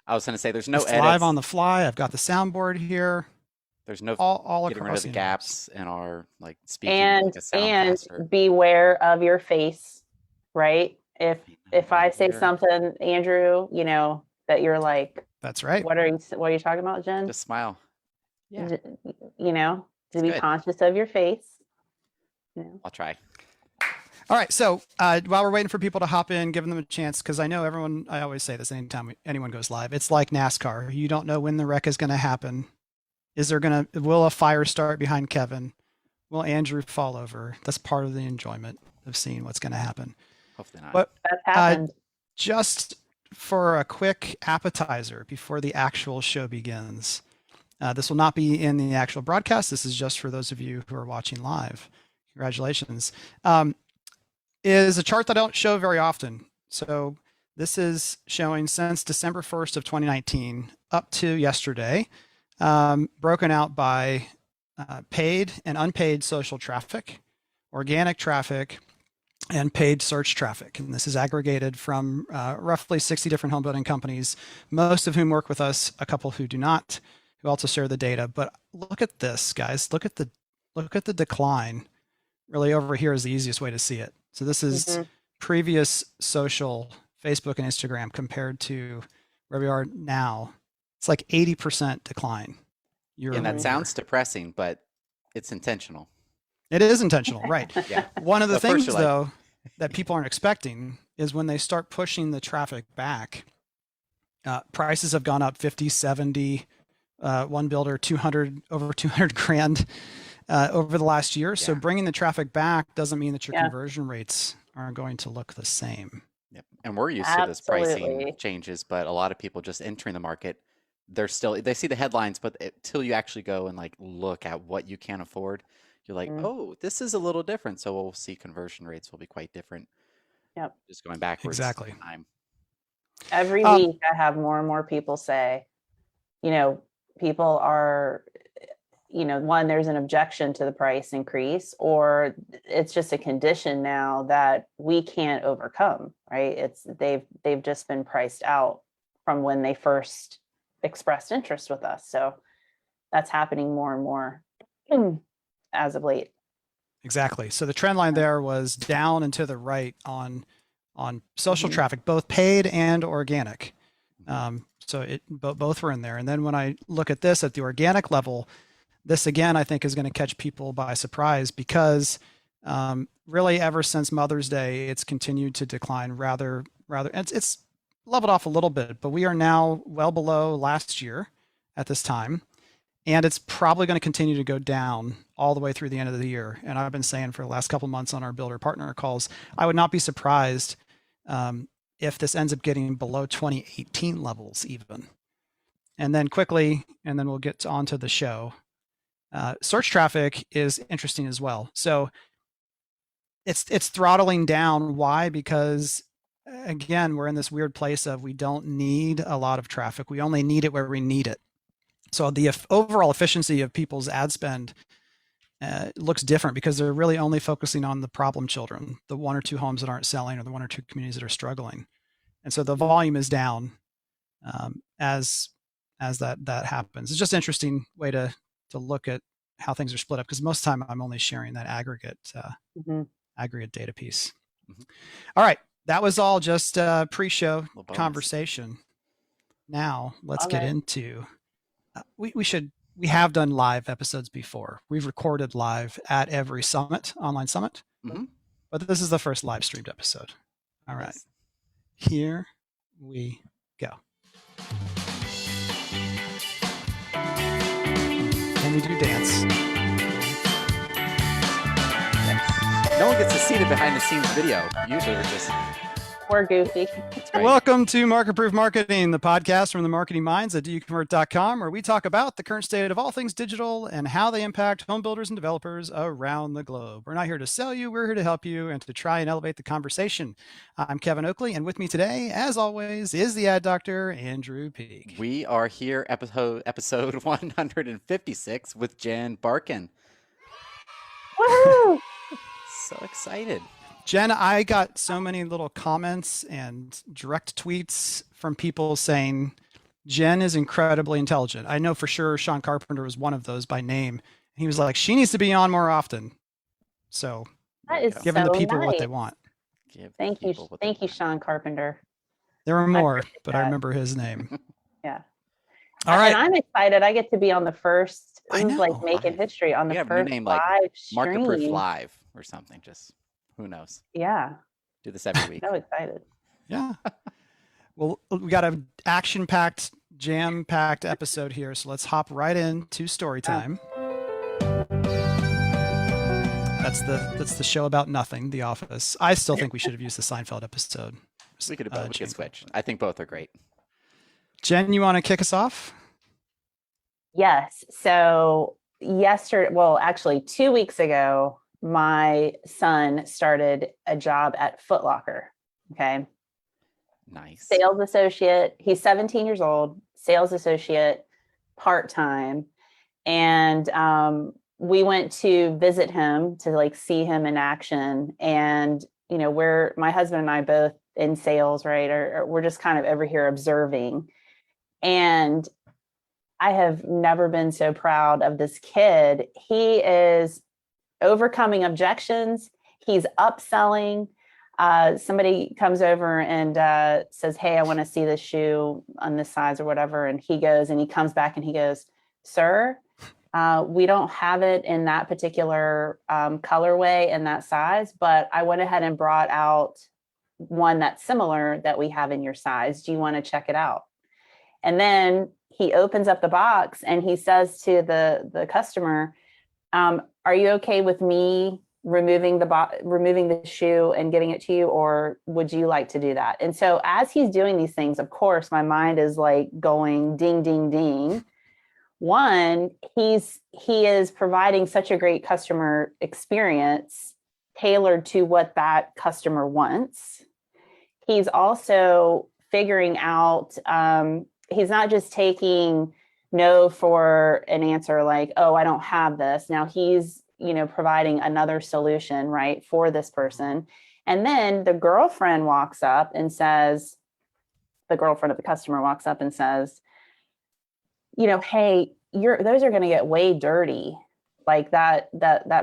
I was going to say there's no It's live edits. on the fly. I've got the soundboard here, There's no all getting rid of across the the interwebs. gaps in our like speaking And like a sound caster. beware of your face, right? If I say Here, something, Andrew, that you're like, That's right. what are you talking about, Jen? just smile. Yeah, To it's be good. conscious of your face. I'll try. All right. So while we're waiting for people to hop in, giving them a chance, because I know everyone, I always say this anytime anyone goes live, it's like NASCAR. You don't know when the wreck is going to happen. Will a fire start behind Kevin? Will Andrew fall over? That's part of the enjoyment of seeing what's going to happen. Hopefully not. But That's happened. just for a quick appetizer before the actual show begins, this will not be in the actual broadcast. This is just for those of you who are watching live. Congratulations. Is a chart that I don't show very often. So this is showing since December 1st of 2019 up to yesterday, broken out by paid and unpaid social traffic, organic traffic, and paid search traffic. And this is aggregated from roughly 60 different home building companies, most of whom work with us, a couple who do not, who also share the data. But look at this, guys. Look at the decline. Really, over here is the easiest way to see it. So this is previous social, Facebook and Instagram compared to where we are now. It's like 80% decline. And that sounds depressing, but it's intentional. It is intentional, right? Yeah. One of the But first things, you're like- though, that people aren't expecting is when they start pushing the traffic back, prices have gone up 50, 70, one builder, 200, over 200 grand over the last year. So bringing the traffic back doesn't mean that your conversion rates aren't going to look the same. Yep. And we're used to this pricing changes, but a lot of people just entering the market, they see the headlines, but until you actually go and like look at what you can afford, you're like, oh, this is a little different. So we'll see conversion rates will be quite different. Yep. Just going backwards. Exactly. In time. Every week I have more and more people say, people are, one, there's an objection to the price increase, or it's just a condition now that we can't overcome, right? They've just been priced out from when they first expressed interest with us. So that's happening more and more as of late. Exactly. So the trend line there was down and to the right on social traffic, both paid and organic. So both were in there. And then when I look at this at the organic level, this again, I think is going to catch people by surprise because really ever since Mother's Day, it's continued to decline rather, it's leveled off a little bit, but we are now well below last year at this time. And it's probably going to continue to go down all the way through the end of the year. And I've been saying for the last couple of months on our builder partner calls, I would not be surprised if this ends up getting below 2018 levels even. And then we'll get on to the show. Search traffic is interesting as well. So it's throttling down. Why? Because again, we're in this weird place of we don't need a lot of traffic. We only need it where we need it. So the overall efficiency of people's ad spend looks different because they're really only focusing on the problem children, the one or two homes that aren't selling or the one or two communities that are struggling. And so the volume is down as that happens. It's just an interesting way to look at how things are split up because most of the time I'm only sharing that aggregate data piece. All right. That was all just pre-show conversation. Now let's get into we have done live episodes before. We've recorded live at every online summit, but this is the first live streamed episode. All right, here we go. And we do dance. No one gets to see the behind the scenes video. Usually we're goofy. Welcome to Marketproof Marketing, the podcast from the marketing minds at doyouconvert.com, where we talk about the current state of all things digital and how they impact home builders and developers around the globe. We're not here to sell you. We're here to help you and to try and elevate the conversation. I'm Kevin Oakley, and with me today, as always, is the ad doctor, Andrew Peak. We are here, episode 156 with Jen Barkan. Woohoo! So excited. Jen, I got so many little comments and direct tweets from people saying Jen is incredibly intelligent. I know for sure Sean Carpenter was one of those by name. He was like, she needs to be on more often. So that is giving so the people nice. what they want. Thank you, Sean Carpenter. There were more, but I remember his name. Yeah. All right. And I'm excited. I get to be on the first. This is like making live history on the first name, live like stream. Marketproof Live or something. Just who knows? Yeah. Do this every week. So excited. Yeah. Well, we got an action-packed, jam-packed episode here, so let's hop right into story time. That's the show about nothing, The Office. I still think we should have used the Seinfeld episode. We could have both. We could switch. I think both are great. Jen, you want to kick us off? Yes. So actually 2 weeks ago, my son started a job at Foot Locker. Okay. Nice. Sales associate. He's 17 years old, sales associate, part-time. And we went to visit him to like see him in action. And, you know, my husband and I both in sales, right? Or we're just kind of over here observing. And I have never been so proud of this kid. He is overcoming objections. He's upselling. Somebody comes over and says, hey, I want to see this shoe on this size or whatever. And he goes and he comes back and he goes, sir, we don't have it in that particular colorway and that size, but I went ahead and brought out one that's similar that we have in your size. Do you want to check it out? And then he opens up the box and he says to the customer, are you okay with me removing the shoe and getting it to you, or would you like to do that? And so as he's doing these things, of course, my mind is like going ding, ding, ding. One, he is providing such a great customer experience tailored to what that customer wants. He's also figuring out, he's not just taking no for an answer like, oh, I don't have this. Now he's, providing another solution, right, for this person. And then the girlfriend of the customer walks up and says, hey, those are going to get way dirty. Like that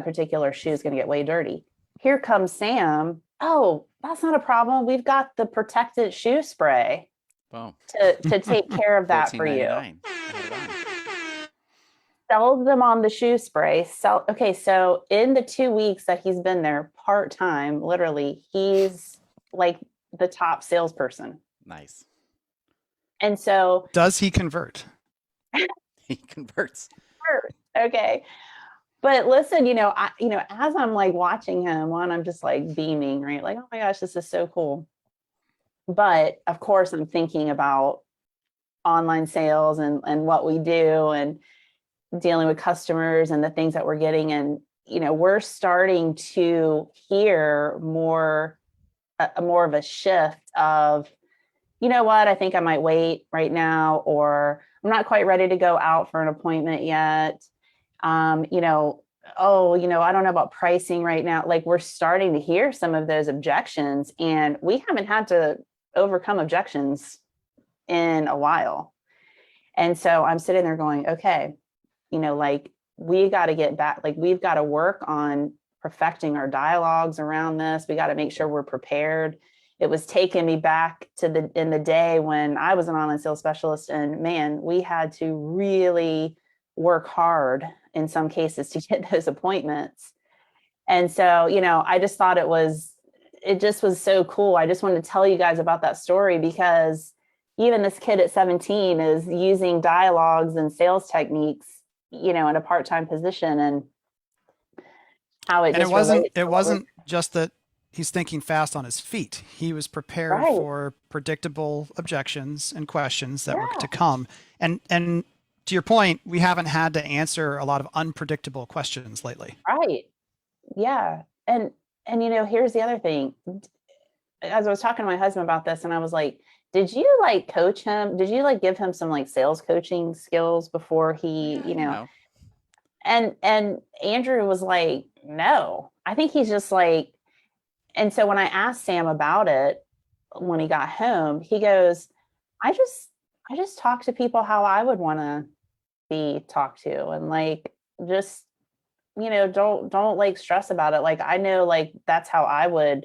particular shoe is going to get way dirty. Here comes Sam. Oh, that's not a problem. We've got the protected shoe spray to take care of that for you. Sells them on the shoe spray. So in the 2 weeks that he's been there part-time, literally, he's like the top salesperson. Nice. And so does he convert? He converts. Okay. But listen, as I'm like watching him, I'm just like beaming, right? Like, oh my gosh, this is so cool. But of course, I'm thinking about online sales and what we do and dealing with customers and the things that we're getting. And, we're starting to hear more of a shift of, you know what, I think I might wait right now, or I'm not quite ready to go out for an appointment yet. I don't know about pricing right now. Like, we're starting to hear some of those objections, and we haven't had to overcome objections in a while. And so I'm sitting there going, okay, we got to get back, we've got to work on perfecting our dialogues around this. We got to make sure we're prepared. It was taking me back to in the day when I was an online sales specialist, and man, we had to really work hard in some cases to get those appointments. And so, I just thought it just was so cool. I just wanted to tell you guys about that story, because even this kid at 17 is using dialogues and sales techniques, in a part-time position, and how it wasn't just that he's thinking fast on his feet. He was prepared for predictable objections and questions that were to come. And to your point, we haven't had to answer a lot of unpredictable questions lately. Right. Yeah. And here's the other thing. As I was talking to my husband about this, and I was like, did you coach him? Did you give him some sales coaching skills before he, No. And Andrew was like, no, I think he's just and so when I asked Sam about it, when he got home, he goes, I I just talk to people how I would want to be talked to, and like, just, don't like stress about it. Like, I know, like, that's how I would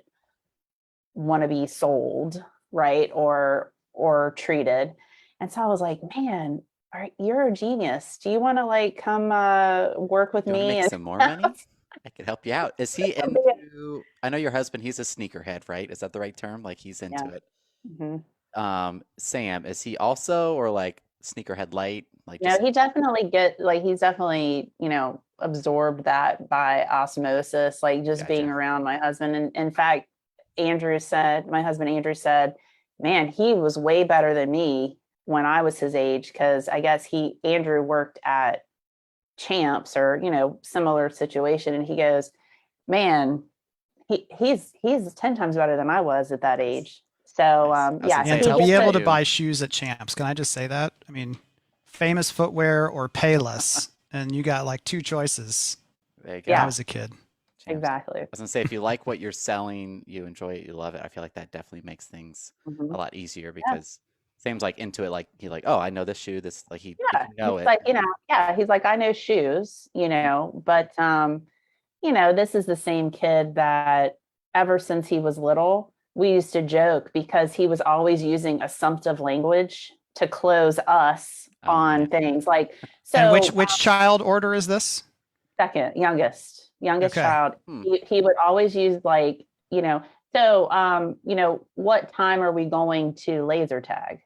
want to be sold, right? Or treated. And so I was like, man, you're a genius. Do you want to like come work with Do you want to me? make And some more money? I could help you out. Is he into, I know your husband, he's a sneakerhead, right? Is that the right term? Like he's into yeah. it. Mhm. Sam, is he also, or like sneakerhead light? Like No, just, he's definitely, absorbed that by osmosis, like just being gotcha. around my husband. And in fact, my husband Andrew said, man, he was way better than me when I was his age. Cause I guess Andrew worked at Champs or, similar situation. And he goes, man, he's 10 times better than I was at that Nice. age. So, Nice. I was yeah, gonna so And say, he to how be gets old are able it. to you? buy shoes at Champs, can I just say that? I mean, famous footwear or Payless, and you got like two choices There you when I Yeah, go. was a kid. Champs. exactly. I was gonna say, if you like what you're selling, you enjoy it, you love it. I feel like that definitely makes things Mhm. a lot easier Yeah. because Sam's like into it. Like he like, oh, I know this shoe. This like he if Yeah, you he's know it. like, yeah, he's like, I know shoes, but this is the same kid that ever since he was little, we used to joke because he was always using assumptive language to close us Oh on man. things. Like, And which so which child order is this? second, youngest Okay. child, Hmm. he would always use like, so what time are we going to laser tag?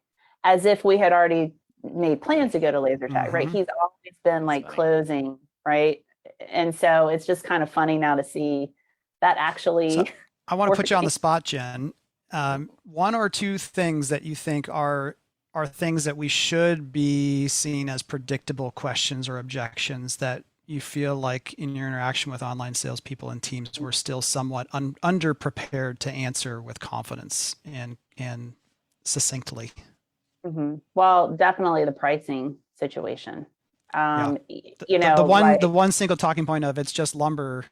As if we had already made plans to go to laser tag, right? Mm-hmm. He's always been That's like funny. closing, right? And so it's just kind of funny now to see that So actually I want to put you on working. the spot, Jen. One or two things that you think are things that we should be seeing as predictable questions or objections that you feel like in your interaction with online salespeople and teams we're still somewhat underprepared to answer with confidence and succinctly. Well, definitely the pricing situation. Yeah. Like, The one single talking point of it's just lumber,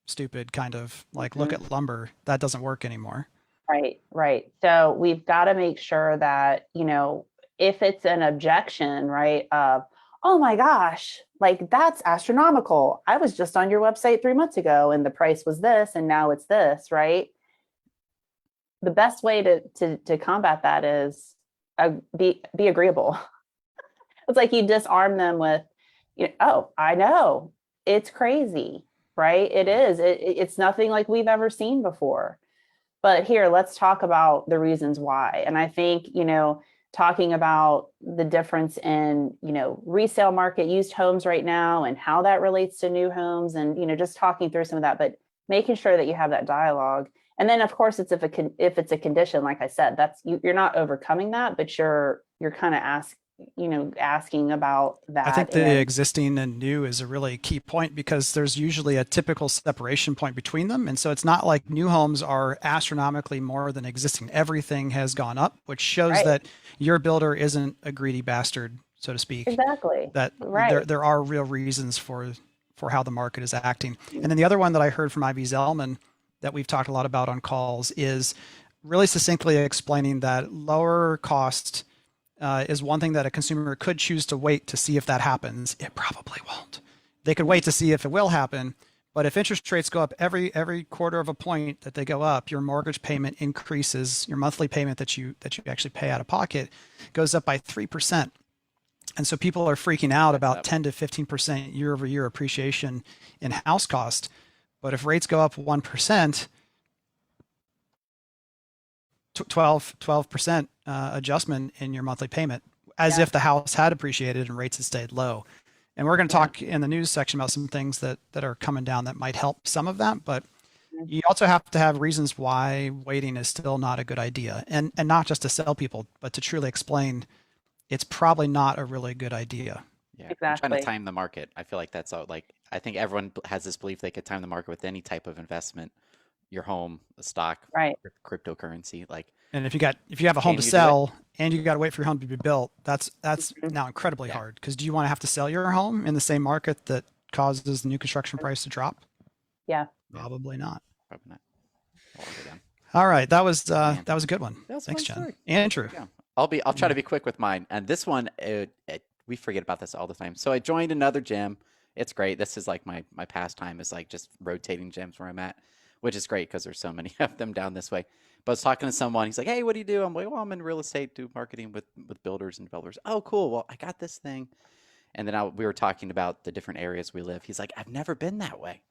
stupid kind of like look mhm. at lumber that doesn't work anymore. Right, right. So we've got to make sure that, if it's an objection, right, of, oh my gosh, like that's astronomical. I was just on your website 3 months ago and the price was this and now it's this, right? The best way to combat that is be agreeable. It's like you disarm them with, oh, I know it's crazy, right? It is. It's nothing like we've ever seen before. But here, let's talk about the reasons why. And I think, talking about the difference in, resale market, used homes right now and how that relates to new homes and, just talking through some of that, but making sure that you have that dialogue. And then of course it's if it's a condition, like I said, that's you're not overcoming that, but you're kind of asking about I think that. the And existing and new is a really key point because there's usually a typical separation point between them. And so it's not like new homes are astronomically more than existing. Everything has gone up, which shows right, that your builder isn't a greedy bastard, so to speak, exactly. that Right. there are real reasons for how the market is acting. And then the other one that I heard from Ivy Zellman that we've talked a lot about on calls is really succinctly explaining that lower cost is one thing that a consumer could choose to wait to see if that happens. It probably won't. They could wait to see if it will happen. But if interest rates go up every quarter of a point that they go up, your mortgage payment increases. Your monthly payment that you actually pay out of pocket goes up by 3%. And so people are freaking out That's about up. 10 to 15% year over year appreciation in house cost. But if rates go up 1%, 12% adjustment in your monthly payment, as Yeah. if the house had appreciated and rates had stayed low. And we're going to Yeah. talk in the news section about some things that are coming down that might help some of that. But Mhm. you also have to have reasons why waiting is still not a good idea. And not just to sell people, but to truly explain it's probably not a really good idea. Yeah, and trying to Exactly. time the market. I feel like that's all, like I think everyone has this belief they could time the market with any type of investment, your home, a stock, Right. cryptocurrency. Like, And if you have a home can to you do it? sell and you got to wait for your home to be built, that's Mhm. now incredibly Yeah, hard because do you want to have to sell your home in the same market that causes the new construction price to drop? Yeah. yeah, Probably not. probably not. I'll go down. All right, Man, that was a good one. that was a Thanks, fun Jen. story. There Andrew. you go. I'll try to be quick with mine. And this one, we forget about this all the time. So I joined another gym. It's great. This is like my pastime is like just rotating gyms where I'm at, which is great because there's so many of them down this way. But I was talking to someone. He's like, "Hey, what do you do?" I'm like, "Well, I'm in real estate, do marketing with builders and developers." Oh, cool. Well, I got this thing. And then we were talking about the different areas we live. He's like, "I've never been that way."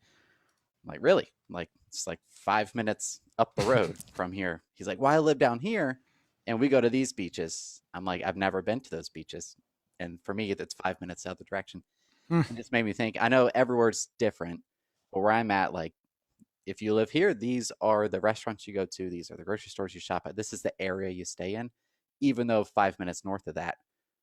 I'm like, "Really?" I'm like, it's like 5 minutes up the road from here. He's like, "Well, I live down here and we go to these beaches." I'm like, "I've never been to those beaches." And for me, that's 5 minutes the other direction. It just made me think, I know everywhere's different, but where I'm at, like, if you live here, these are the restaurants you go to, these are the grocery stores you shop at, this is the area you stay in, even though 5 minutes north of that,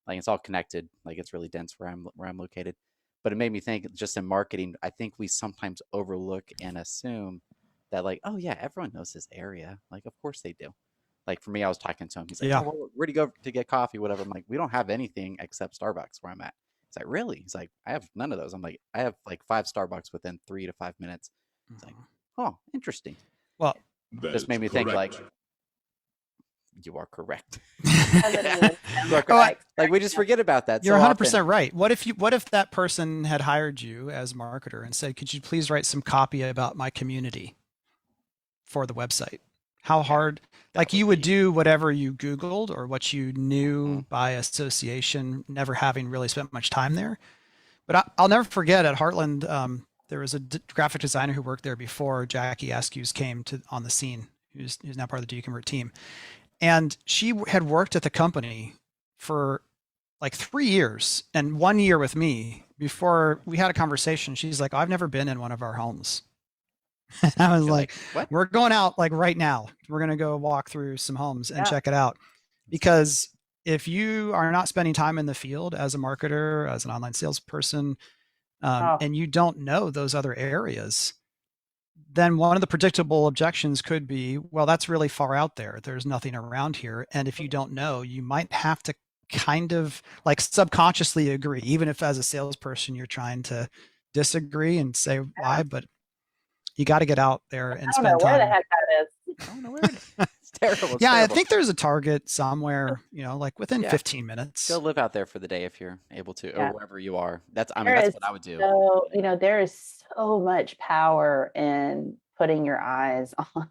like it's all connected, like it's really dense where I'm located. But it made me think, just in marketing, I think we sometimes overlook and assume that, like, oh yeah, everyone knows this area. Like, of course they do. Like for me, I was talking to him. He's like, Yeah. "Oh, well, where do you go to get coffee, whatever?" I'm like, "We don't have anything except Starbucks where I'm at." He's like, "Really?" He's like, "I have none of those." I'm like, "I have like 5 Starbucks within 3 to 5 minutes." It's like, "Oh, interesting." Well, This made me think, like, you are correct. Doesn't You are even sound correct. Like we just forget about that. you're so 100% often. right. What if that person had hired you as marketer and said, "Could you please write some copy about my community for the website?" How Yeah, hard, that like you would would be. do whatever you Googled or what you Mhm. knew by association, never having really spent much time there. But I'll never forget at Heartland, there was a graphic designer who worked there before Jackie Askews came to on the scene, who's now part of the DoConvert team. And she had worked at the company for like 3 years and 1 year with me before we had a conversation. She's like, "Oh, I've never been in one of our homes." And I was You're like, like, what? "We're going out like right now. We're going to go walk through some homes and Yeah. check it out." That's funny. Because if you are not spending time in the field as a marketer, as an online salesperson, Oh, and you don't know those other areas, then one of the predictable objections could be, "Well, that's really far out there. There's nothing around here." And if you don't know, you might have to kind of like subconsciously agree, even if as a salesperson you're trying to disagree and say yeah. why, but you got to get out there I and don't know spend where the time. heck that is. I don't know where it is. It's terrible. It's Yeah, I terrible. think there's a target somewhere, like within Yeah. 15 Go minutes. live out there for the day if you're able to, or Yeah. wherever you are. I mean, There that's is what I would do. there is so much power in putting your eyes on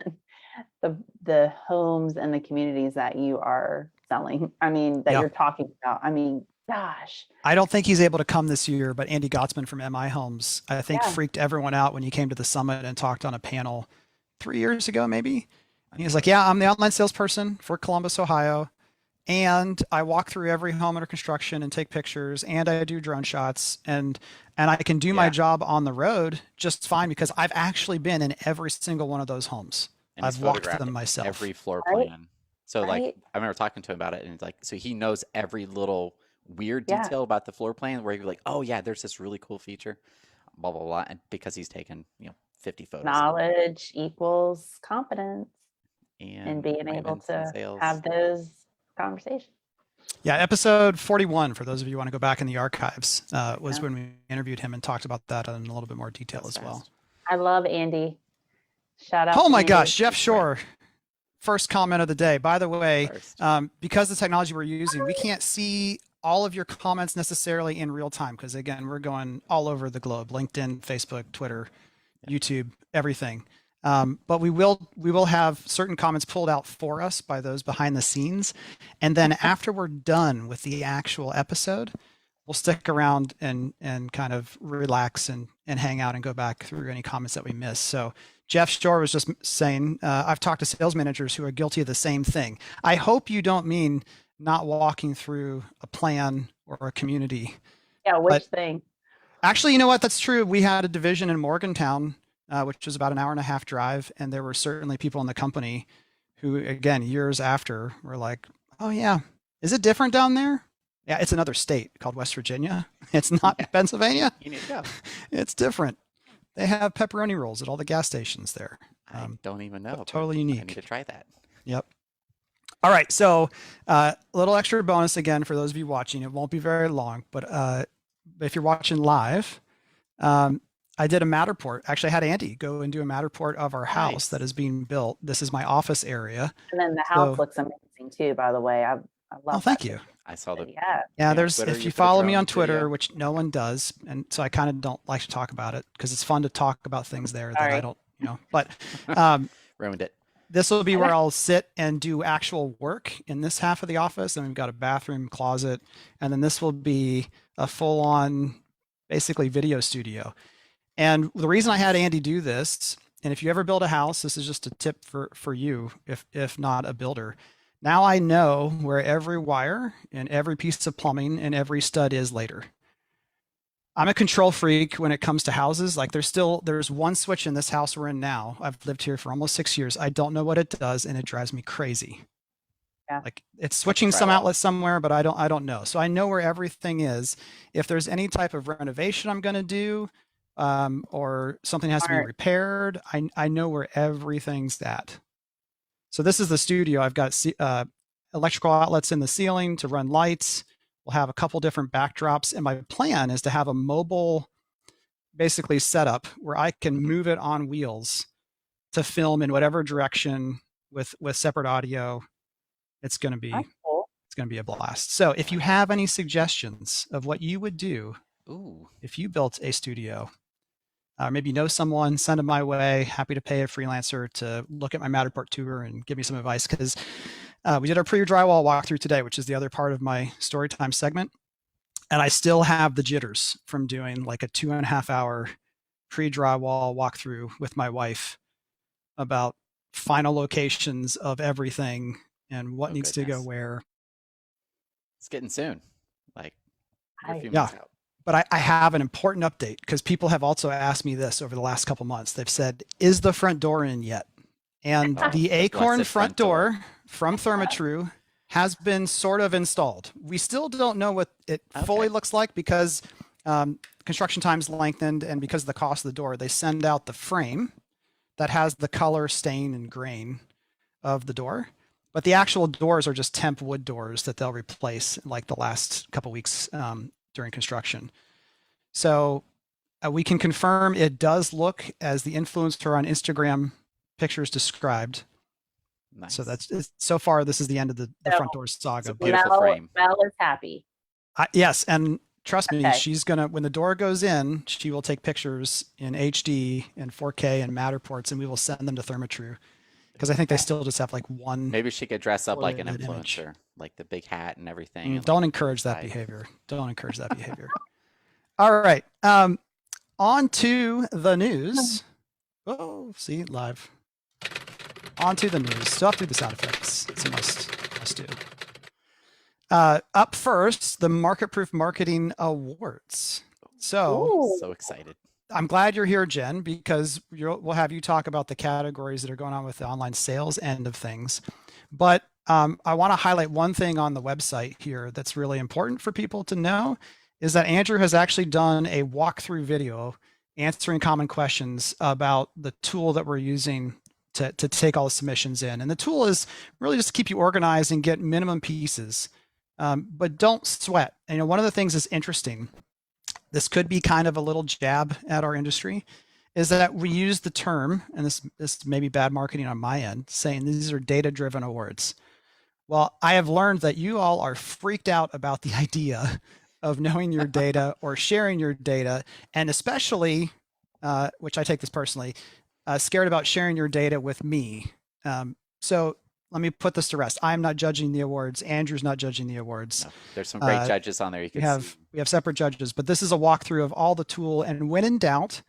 the homes and the communities that you are selling. I mean, that Yeah. you're talking about. I mean, gosh. I don't think he's able to come this year, but Andy Gottsman from MI Homes, I think, Yeah. freaked everyone out when he came to the summit and talked on a panel 3 years ago, maybe. I He was never. like, "Yeah, I'm the online salesperson for Columbus, Ohio. And I walk through every home under construction and take pictures, and I do drone shots, and I can do my Yeah. job on the road just fine because I've actually been in every single one of those homes. And he's I've walked photographed them myself." every floor Right. plan. So like Right. I remember talking to him about it, and it's like, so he knows every little weird Yeah. detail about the floor plan where you're like, "Oh yeah, there's this really cool feature, blah blah blah," and because he's taken 50 photos of it Knowledge equals competence and and being able appointments and to sales. have those conversations. Yeah, episode 41, for those of you who want to go back in the archives, was Yeah. when we interviewed him and talked about that in a little bit more detail That's as well. fast. I love Andy. Shout out Oh to my Andy. gosh, Jeff He's great. Shore, first comment of the day. By the way, First. because the technology we're using, we can't see all of your comments necessarily in real time because, again, we're going all over the globe: LinkedIn, Facebook, Twitter, YouTube, everything. But we will have certain comments pulled out for us by those behind the scenes, and then after we're done with the actual episode, we'll stick around and kind of relax and hang out and go back through any comments that we missed. So Jeff Shore was just saying, I've talked to sales managers who are guilty of the same thing. I hope you don't mean not walking through a plan or a community. Yeah, which But thing? actually, you know what? That's true. We had a division in Morgantown, which was about an hour and a half drive. And there were certainly people in the company who, again, years after were like, "Oh, yeah, is it different down there?" Yeah, it's another state called West Virginia. It's not Yeah. Pennsylvania. You need to go. It's different. They have pepperoni rolls at all the gas stations there. I don't even know, but Totally I need unique. to try that. Yep. All right. So a little extra bonus again for those of you watching. It won't be very long, but if you're watching live, I did a Matterport. Actually, I had Andy go and do a Matterport of our house Nice. that is being built. This is my office area. And then the house So looks amazing too, by the way. I love thank that you. I saw the yeah. There's Twitter, if you you put a follow me drone on Twitter, video. which no one does, and so I kind of don't like to talk about it because it's fun to talk about things there that I don't, but ruined it. this will be where I'll sit and do actual work in this half of the office, and we've got a bathroom, closet, and then this will be a full-on, basically video studio. And the reason I had Andy do this, and if you ever build a house, this is just a tip for you, if not a builder. Now I know where every wire and every piece of plumbing and every stud is later. I'm a control freak when it comes to houses. Like there's one switch in this house we're in now. I've lived here for almost 6 years. I don't know what it does, and it drives me crazy. Yeah. Like it's switching some outlet somewhere, but I don't know. So I know where everything is. If there's any type of renovation I'm going to do, or something has to be repaired, I know where everything's at. So this is the studio. I've got electrical outlets in the ceiling to run lights. We'll have a couple different backdrops. And my plan is to have a mobile, basically setup where I can move it on wheels to film in whatever direction with separate audio. It's going to be It's going to be a blast. So if you have any suggestions of what you would do if you built a studio, maybe know someone, send them my way. Happy to pay a freelancer to look at my Matterport tour and give me some advice, because we did our pre-drywall walkthrough today, which is the other part of my story time segment. And I still have the jitters from doing like a 2.5 hour pre-drywall walkthrough with my wife about final locations of everything and what needs to go where. It's getting soon. Like a few yeah. months out. But I have an important update, because people have also asked me this over the last couple months. They've said, is the front door in yet? And the Acorn front door from Therma-Tru has been sort of installed. We still don't know what it fully looks like, because construction time's lengthened, and because of the cost of the door, they send out the frame that has the color, stain, and grain of the door. But the actual doors are just temp wood doors that they'll replace in like the last couple weeks during construction. So we can confirm it does look as the influencer on Instagram pictures described. Nice. So so far, this is the end of the front door saga. Beautiful frame. Mel is happy. Yes, and trust me, she's gonna, when the door goes in, she will take pictures in HD and 4K and Matterports, and we will send them to Therma-Tru, because I think they still just have like one. Maybe she could dress up like an influencer, like the big hat and everything. And don't encourage that behavior. Don't encourage that behavior. All right. On to the news. Oh, see, live. On to the news. Still have to do the sound effects. It's a must do. Up first, the Marketproof Marketing Awards. So excited. I'm glad you're here, Jen, because we'll have you talk about the categories that are going on with the online sales end of things. But I want to highlight one thing on the website here that's really important for people to know, is that Andrew has actually done a walkthrough video answering common questions about the tool that we're using to take all the submissions in. And the tool is really just to keep you organized and get minimum pieces, but don't sweat. And, one of the things that's interesting, this could be kind of a little jab at our industry, is that we use the term, and this may be bad marketing on my end, saying these are data-driven awards. Well, I have learned that you all are freaked out about the idea of knowing your data or sharing your data, and especially, which I take this personally, scared about sharing your data with me. So let me put this to rest. I'm not judging the awards. Andrew's not judging the awards. No, there's some great judges on there. You can see. We have separate judges, but this is a walkthrough of all the tool. And when in doubt,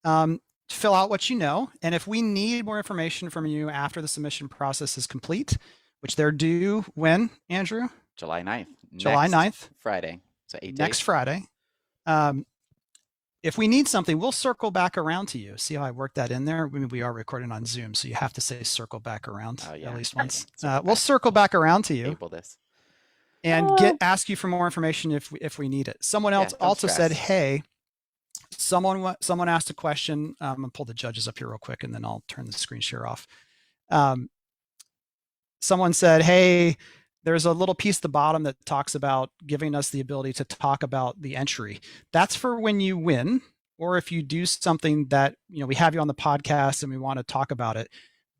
fill out what you know. And if we need more information from you after the submission process is complete, which they're due when, Andrew? July 9th. July 9th. Friday. So 8 days. Next Friday. If we need something, we'll circle back around to you. See how I worked that in there? We are recording on Zoom, so you have to say circle back around at least once. We'll circle back around to you and ask you for more information if we need it. Someone else also said, hey, someone asked a question. I'm going to pull the judges up here real quick, and then I'll turn the screen share off. Someone said, hey, there's a little piece at the bottom that talks about giving us the ability to talk about the entry. That's for when you win, or if you do something that, we have you on the podcast and we want to talk about it.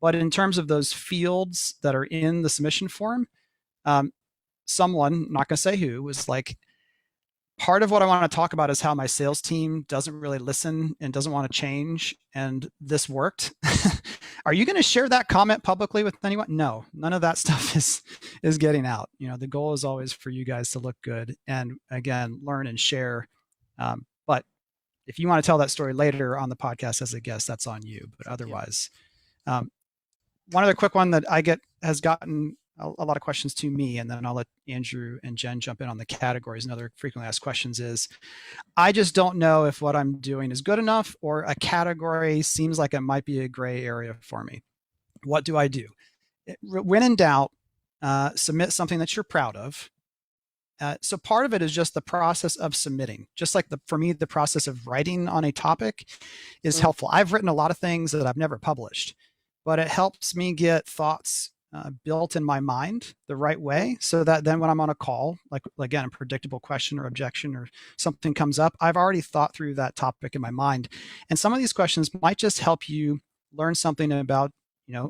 But in terms of those fields that are in the submission form, someone, not going to say who, was like, part of what I want to talk about is how my sales team doesn't really listen and doesn't want to change. And this worked. Are you going to share that comment publicly with anyone? No, none of that stuff is getting out. The goal is always for you guys to look good and, again, learn and share. But if you want to tell that story later on the podcast as a guest, that's on you. But otherwise, one other quick one that I get has gotten a lot of questions to me, and then I'll let Andrew and Jen jump in on the categories. Another frequently asked questions is, I just don't know if what I'm doing is good enough, or a category seems like it might be a gray area for me. What do I do? When in doubt, submit something that you're proud of. So part of it is just the process of submitting. Just like for me, the process of writing on a topic is helpful. I've written a lot of things that I've never published, but it helps me get thoughts built in my mind the right way, so that then when I'm on a call, like again, a predictable question or objection or something comes up, I've already thought through that topic in my mind. And some of these questions might just help you learn something about,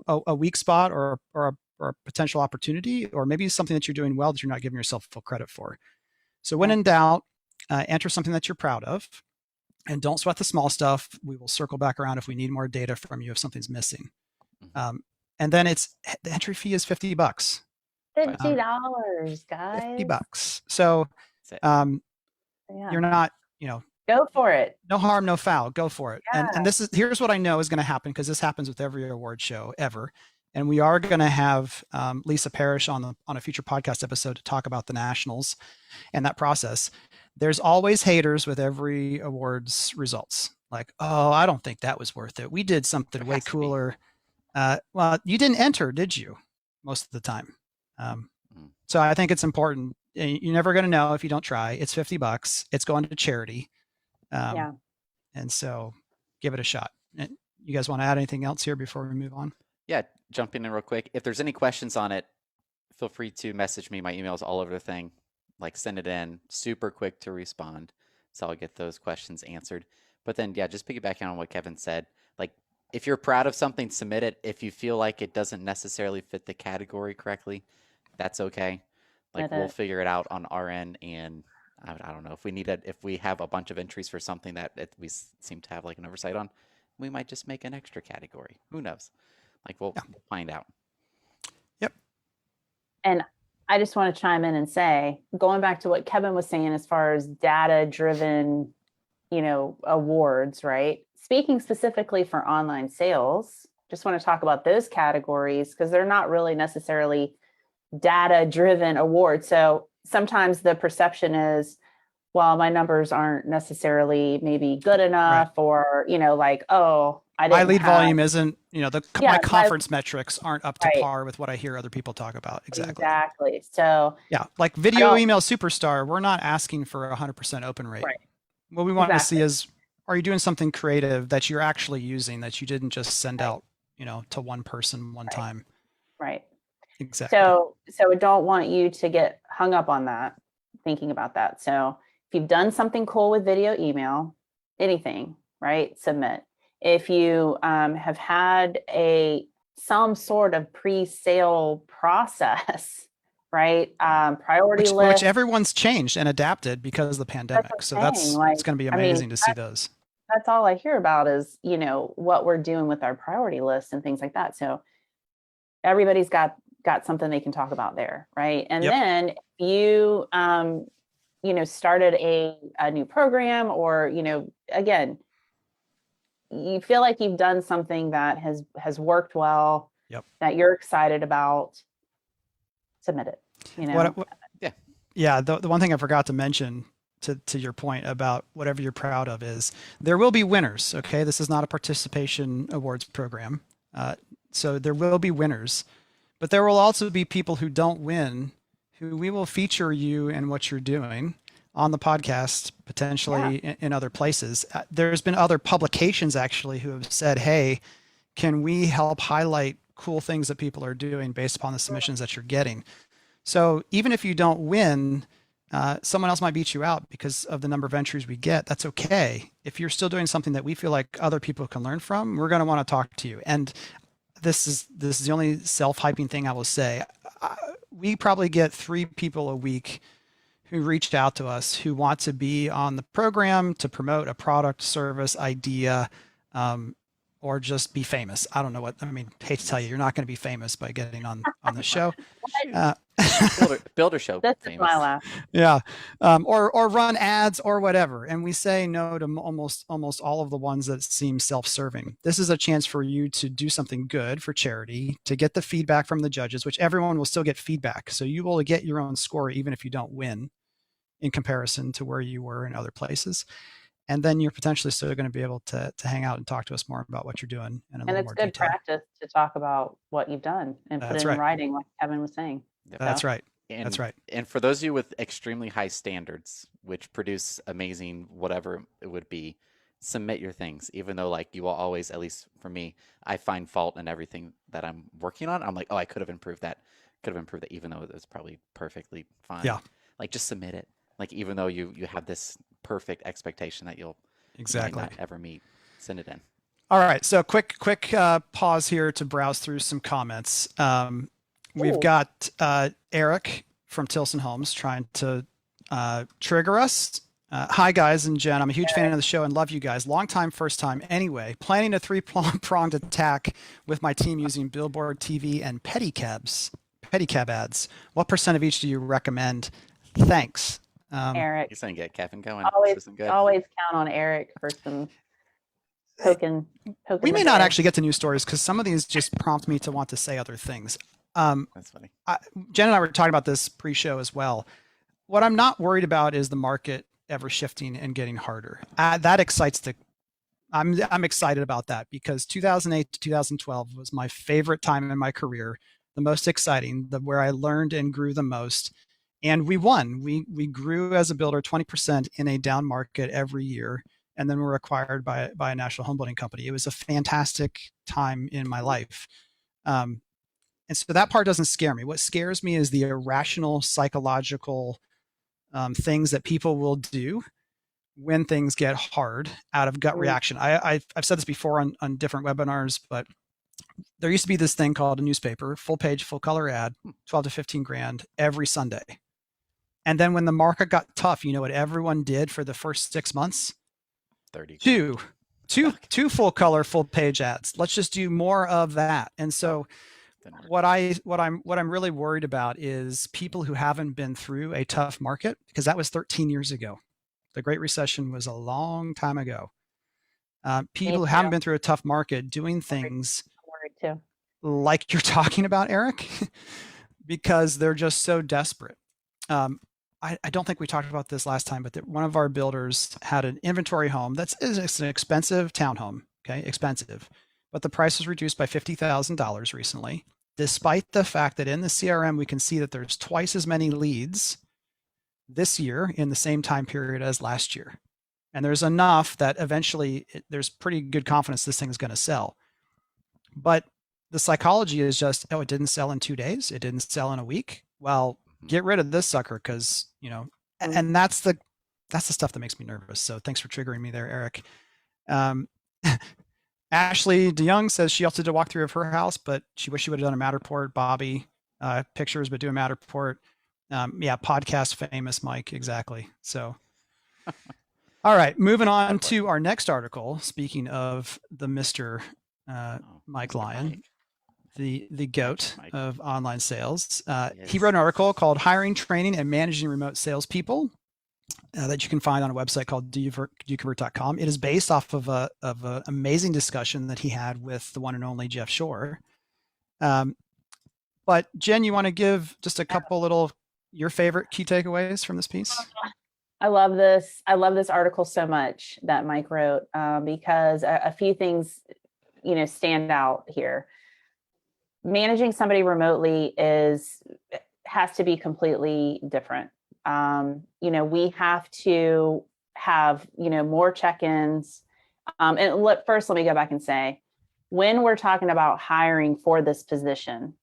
a weak spot or a potential opportunity, or maybe something that you're doing well that you're not giving yourself full credit for. So when in doubt, enter something that you're proud of, and don't sweat the small stuff. We will circle back around if we need more data from you if something's missing. And then the entry fee is $50. $50, guys. $50. So you're not, go for it. No harm, no foul. Go for it. Yeah. And here's what I know is going to happen, because this happens with every award show ever. And we are going to have Lisa Parrish on a future podcast episode to talk about the nationals and that process. There's always haters with every awards results. Like, oh, I don't think that was worth it. We did something way cooler. Well, you didn't enter, did you? Most of the time. So I think it's important. You're never going to know if you don't try. It's $50. It's going to charity. And so give it a shot. You guys want to add anything else here before we move on? Yeah, jumping in real quick. If there's any questions on it, feel free to message me. My email is all over the thing. Like, send it in. Super quick to respond. So I'll get those questions answered. But then, just piggybacking on what Kevin said, like, if you're proud of something, submit it. If you feel like it doesn't necessarily fit the category correctly, that's okay. Like, we'll figure it out on our end. And I don't know, if we have a bunch of entries for something that we seem to have like an oversight on, we might just make an extra category. Who knows? Like, we'll find out. Yep. And I just want to chime in and say, going back to what Kevin was saying, as far as data-driven, awards, right? Speaking specifically for online sales, just want to talk about those categories, because they're not really necessarily data-driven awards. So sometimes the perception is, well, my numbers aren't necessarily maybe good enough, right. Or, like, oh, my lead volume isn't, my conference metrics aren't up to par with what I hear other people talk about. Exactly. So like video email superstar, we're not asking for 100% open rate. Right. What we want to see is, are you doing something creative that you're actually using, that you didn't just send out, to one person one time? Right. Exactly. So I don't want you to get hung up on that, thinking about that. So if you've done something cool with video email, anything, right, submit. If you have had some sort of pre-sale process, right, priority list. Which everyone's changed and adapted because of the pandemic. So it's going to be amazing to see those. That's all I hear about is, what we're doing with our priority list and things like that. So everybody's got something they can talk about there, right? And then you started a new program, or again, you feel like you've done something that has worked well, that you're excited about, submit it. The one thing I forgot to mention to your point about whatever you're proud of is there will be winners. Okay, this is not a participation awards program, so there will be winners. But there will also be people who don't win, who we will feature you and what you're doing on the podcast, potentially in other places. There's been other publications actually who have said, hey, can we help highlight cool things that people are doing based upon the submissions that you're getting? So even if you don't win, someone else might beat you out because of the number of entries we get. That's okay. If you're still doing something that we feel like other people can learn from, we're going to want to talk to you. And this is the only self-hyping thing I will say. we probably get 3 people a week who reached out to us who want to be on the program to promote a product, service, idea, or just be famous. I don't know what, I mean, hate to tell you, you're not going to be famous by getting on the show. Builder show. That's famous. my laugh. Yeah. Or run ads or whatever. And we say no to almost all of the ones that seem self-serving. This is a chance for you to do something good for charity, to get the feedback from the judges, which everyone will still get feedback. So you will get your own score even if you don't win in comparison to where you were in other places. And then you're potentially still going to be able to hang out and talk to us more about what you're doing in a little more detail. And it's good practice to talk about what you've done and put it in writing, like Kevin was saying. Yep. That's right. And, That's right. And for those of you with extremely high standards, which produce amazing whatever it would be, submit your things. Even though, like, you will always, at least for me, I find fault in everything that I'm working on. I'm like, oh, I could have improved that. Even though it was probably perfectly fine. Yeah. Like, just submit it. Like, even though you have this perfect expectation that you'll not ever meet, send it in. All right. So quick pause here to browse through some comments. We've got Eric from Tilson Homes trying to trigger us. Hi, guys and Jen. I'm a huge fan of the show and love you guys. Long time, first time. Anyway, planning a 3-pronged attack with my team using billboard, TV, and pedicab ads. What % of each do you recommend? Thanks. Eric. You're saying get Kevin going. Always count on Eric for some poking. We may not actually get to news stories because some of these just prompt me to want to say other things. That's funny. Jen and I were talking about this pre-show as well. What I'm not worried about is the market ever shifting and getting harder. That excites I'm excited about that because 2008 to 2012 was my favorite time in my career, the most exciting, where I learned and grew the most. And we won. We grew as a builder 20% in a down market every year, and then we're acquired by a national home building company. It was a fantastic time in my life. And so that part doesn't scare me. What scares me is the irrational psychological things that people will do when things get hard out of gut reaction. I've said this before on different webinars, but there used to be this thing called a newspaper, full page, full color ad, 12 to 15 grand every Sunday. And then when the market got tough, you know what everyone did for the first 6 months? 30. Two full color, full page ads. Let's just do more of that. And so what I'm really worried about is people who haven't been through a tough market, because that was 13 years ago. The Great Recession was a long time ago. People who haven't been through a tough market doing things like you're talking about, Eric, because they're just so desperate. I don't think we talked about this last time, but one of our builders had an inventory home it's an expensive townhome, okay, expensive, but the price was reduced by $50,000 recently, despite the fact that in the CRM we can see that there's twice as many leads this year in the same time period as last year. And there's enough that eventually there's pretty good confidence this thing is going to sell. But the psychology is just, oh, it didn't sell in 2 days. It didn't sell in a week. Well, get rid of this sucker because, and that's the stuff that makes me nervous. So thanks for triggering me there, Eric. Ashley DeYoung says she also did a walkthrough of her house, but she wished she would have done a Matterport. Bobby, pictures, but do a Matterport. Podcast famous, Mike. Exactly. So, all right, moving on to our next article. Speaking of the Mr. Mike Lyon, the GOAT of online sales. Yes. He wrote an article called Hiring, Training, and Managing Remote Salespeople that you can find on a website called doyouconvert.com. It is based off of an amazing discussion that he had with the one and only Jeff Shore. But Jen, you want to give just a couple your favorite key takeaways from this piece? I love this. I love this article so much that Mike wrote because a few things, stand out here. Managing somebody remotely has to be completely different. We have to have, more check-ins. First, let me go back and say, when we're talking about hiring for this position,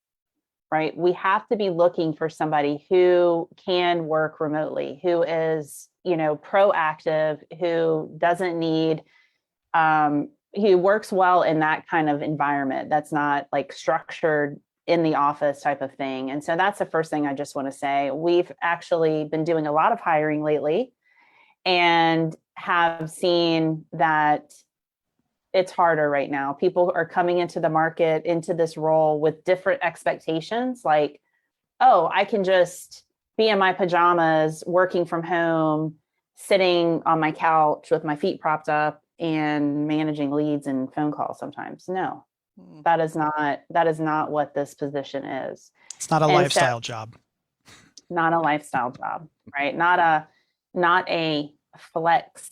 right, we have to be looking for somebody who can work remotely, who is, proactive, who doesn't need, who works well in that kind of environment that's not like structured in the office type of thing. And so that's the first thing I just want to say. We've actually been doing a lot of hiring lately and have seen that it's harder right now. People are coming into the market, into this role with different expectations. Like, oh, I can just be in my pajamas, working from home, sitting on my couch with my feet propped up and managing leads and phone calls sometimes. No, that is not what this position is. It's not a lifestyle job. Not a lifestyle job, right? Not a flex.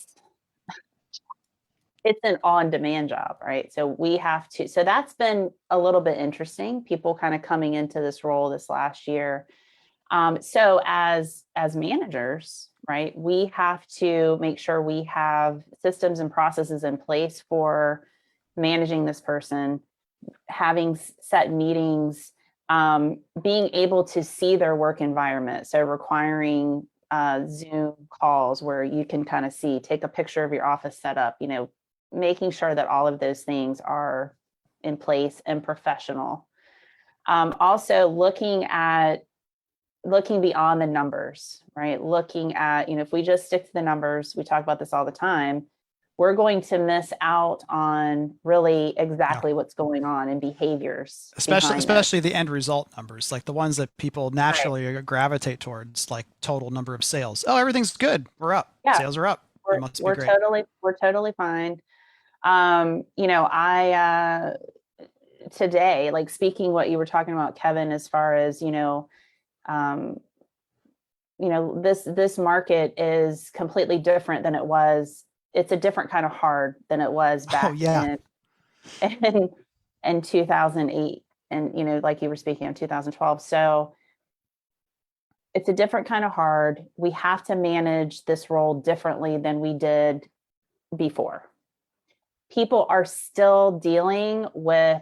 It's an on-demand job, right? So that's been a little bit interesting. People kind of coming into this role this last year. So as managers, right, we have to make sure we have systems and processes in place for managing this person, having set meetings, being able to see their work environment. So requiring Zoom calls where you can kind of take a picture of your office setup, making sure that all of those things are in place and professional. Also looking beyond the numbers, right? Looking at, if we just stick to the numbers, we talk about this all the time, we're going to miss out on really exactly what's going on in behaviors. Especially the end result numbers, like the ones that people naturally gravitate towards, like total number of sales. Oh, everything's good. We're up. Yeah. Sales are up. We're totally fine. Today, like speaking what you were talking about, Kevin, as far as, this market is completely different than it was. It's a different kind of hard than it was back in 2008. And, like you were speaking of 2012. So it's a different kind of hard. We have to manage this role differently than we did before. People are still dealing with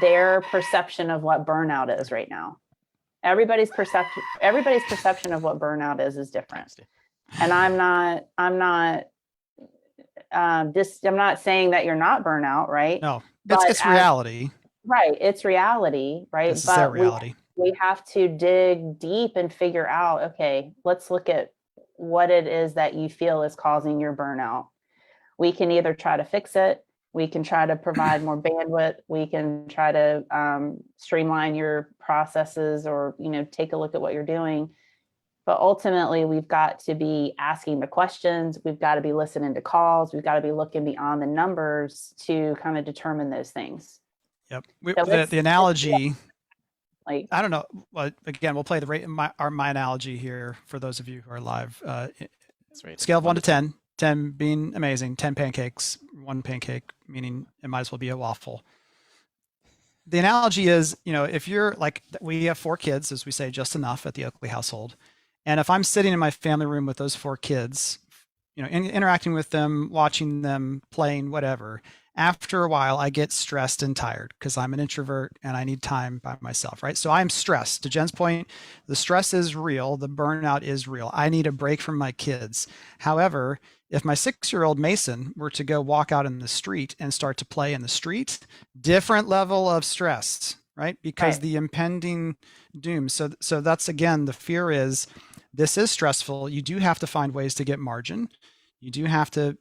their perception of what burnout is right now. Everybody's perception of what burnout is different. And I'm not saying that you're not burnout, right? No, it's reality. Right. It's reality, right? This is their reality. We have to dig deep and figure out, okay, let's look at what it is that you feel is causing your burnout. We can either try to fix it. We can try to provide more bandwidth. We can try to streamline your processes or, take a look at what you're doing. But ultimately, we've got to be asking the questions. We've got to be listening to calls. We've got to be looking beyond the numbers to kind of determine those things. Yep. The analogy, I don't know. Well, again, we'll play my analogy here for those of you who are live. Scale of 1 to 10. 10 being amazing, 10 pancakes, 1 pancake, meaning it might as well be a waffle. The analogy is, if you're like, we have 4 kids, as we say, just enough at the Oakley household. And if I'm sitting in my family room with those 4 kids, interacting with them, watching them, playing, whatever, after a while, I get stressed and tired because I'm an introvert and I need time by myself, right? So I'm stressed. To Jen's point, the stress is real. The burnout is real. I need a break from my kids. However, if my 6-year-old Mason were to go walk out in the street and start to play in the street, different level of stress, right? Because the impending doom. So that's, again, the fear is this is stressful. You do have to find ways to get margin. You do have to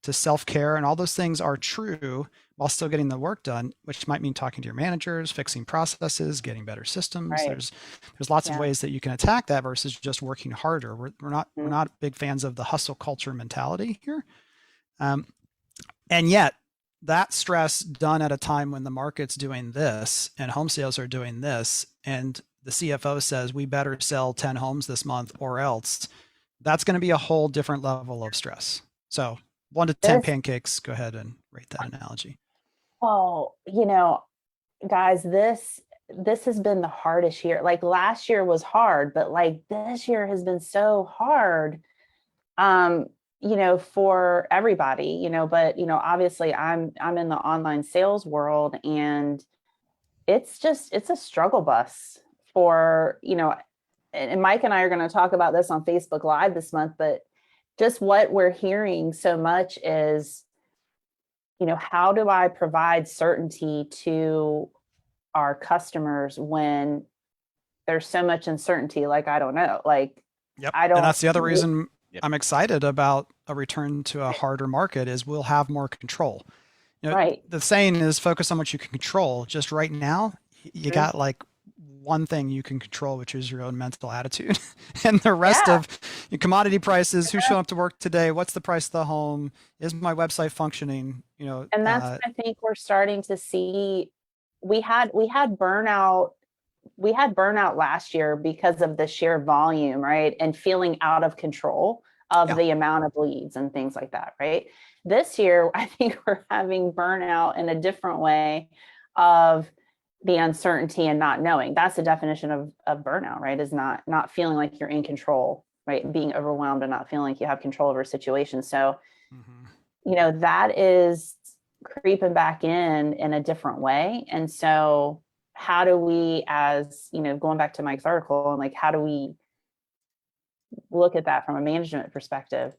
self-care, and all those things are true while still getting the work done, which might mean talking to your managers, fixing processes, getting better systems. Right. There's lots of ways that you can attack that versus just working harder. We're not big fans of the hustle culture mentality here. And yet that stress done at a time when the market's doing this and home sales are doing this, and the CFO says we better sell 10 homes this month or else, that's going to be a whole different level of stress. So 1 to 10 pancakes, go ahead and rate that analogy. Oh, guys, this has been the hardest year. Like last year was hard, but like this year has been so hard, for everybody, but, obviously I'm in the online sales world, and it's a struggle bus for, and Mike and I are going to talk about this on Facebook Live this month, but just what we're hearing so much is, how do I provide certainty to our customers when there's so much uncertainty. Like, I don't know, like, Yep. I don't. And that's the other reason Yep. I'm excited about a return to a harder market is we'll have more control. Right. The saying is focus on what you can control. Just right now, you got like one thing you can control, which is your own mental attitude. And the rest of your commodity prices, who's showing up to work today, what's the price of the home, is my website functioning, And that's what I think we're starting to see. We had burnout. We had burnout last year because of the sheer volume, right? And feeling out of control of the amount of leads and things like that, right? This year, I think we're having burnout in a different way of the uncertainty and not knowing. That's the definition of burnout, right? Is not feeling like you're in control, right? Being overwhelmed and not feeling like you have control over a situation. So, that is creeping back in a different way. And so how do we, as, going back to Mike's article, and like, how do we look at that from a management perspective?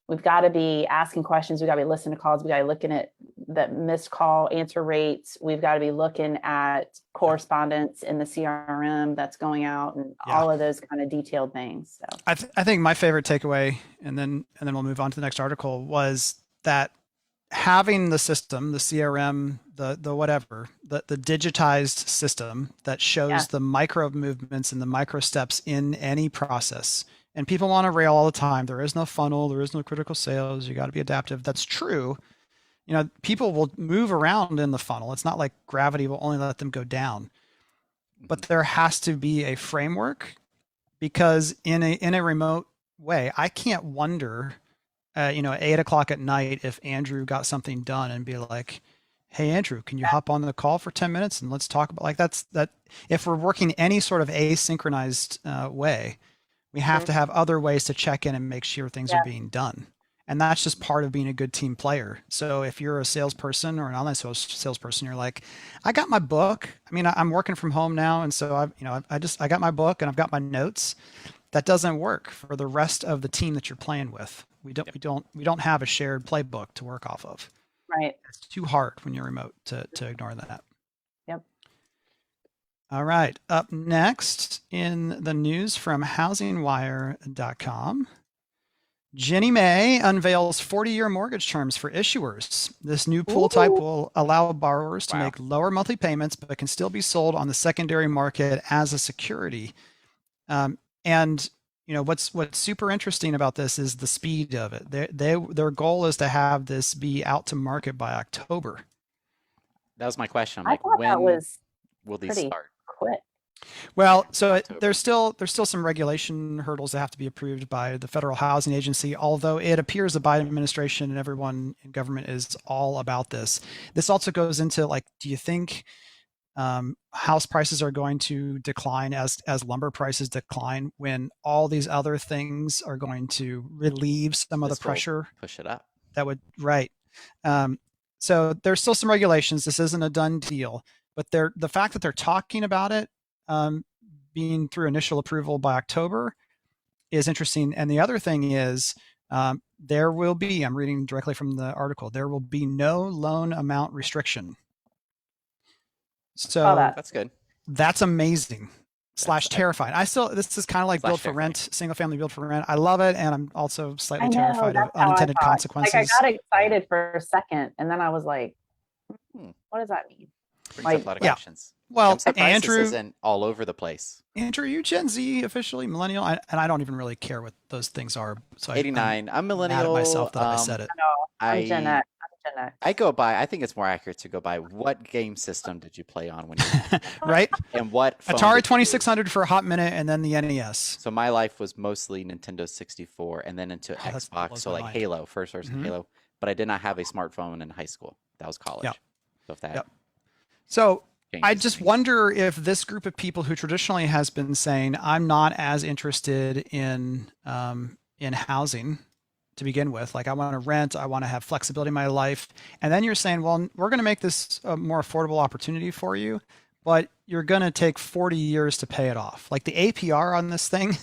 We've got to be asking questions. We've got to be listening to calls. We've got to be looking at the missed call answer rates. We've got to be looking at correspondence in the CRM that's going out and all of those kind of detailed things. So I think my favorite takeaway, and then we'll move on to the next article, was that having the system, the CRM, the whatever, the digitized system that shows the micro movements and the micro steps in any process. And people want to rail all the time. There is no funnel. There is no critical sales. You got to be adaptive. That's true. People will move around in the funnel. It's not like gravity will only let them go down. But there has to be a framework, because in a remote way, I can't wonder, at 8:00 at night, if Andrew got something done and be like, hey, Andrew, can you hop on the call for 10 minutes and let's talk about, like, that. If we're working any sort of asynchronized way, we have to have other ways to check in and make sure things are being done. And that's just part of being a good team player. So if you're a salesperson or an online salesperson, you're like, I got my book. I mean, I'm working from home now. And so I got my book and I've got my notes. That doesn't work for the rest of the team that you're playing with. We don't have a shared playbook to work off of. Right. It's too hard when you're remote to ignore that. Yep. All right. Up next in the news from housingwire.com, Ginnie Mae unveils 40-year mortgage terms for issuers. This new pool type will allow borrowers to make lower monthly payments, but can still be sold on the secondary market as a security. And what's super interesting about this is the speed of it. Their goal is to have this be out to market by October. That was my question. I thought that was will these start? Quick. Well, so there's still some regulation hurdles that have to be approved by the Federal Housing Agency, although it appears the Biden administration and everyone in government is all about this. This also goes into, like, do you think house prices are going to decline as lumber prices decline, when all these other things are going to relieve some of the pressure? Push it up. That would, right. So there's still some regulations. This isn't a done deal, but the fact that they're talking about it being through initial approval by October is interesting. And the other thing is there will be, I'm reading directly from the article, there will be no loan amount restriction. So that's good. That's amazing / terrifying. This is kind of like build for rent, single family build for rent. I love it. And I'm also slightly terrified of unintended consequences. Like, I got excited for a second and then I was like, what does that mean? Brings up a lot of questions. Well, Andrew isn't all over the place. Andrew, you Gen Z officially, millennial? And I don't even really care what those things are. So 89. I'm millennial. Mad at myself that I said it. I'm Gen X. I go by, I think it's more accurate to go by what game system did you play on when you right? And what Atari 2600 for a hot minute, and then the NES. So my life was mostly Nintendo 64 and then into Xbox. So like Halo, first person Halo. But I did not have a smartphone in high school. That was college. Yep. So if that So I just wonder if this group of people who traditionally has been saying, I'm not as interested in housing to begin with, like, I want to rent, I want to have flexibility in my life. And then you're saying, well, we're going to make this a more affordable opportunity for you, but you're going to take 40 years to pay it off. Like the APR on this thing,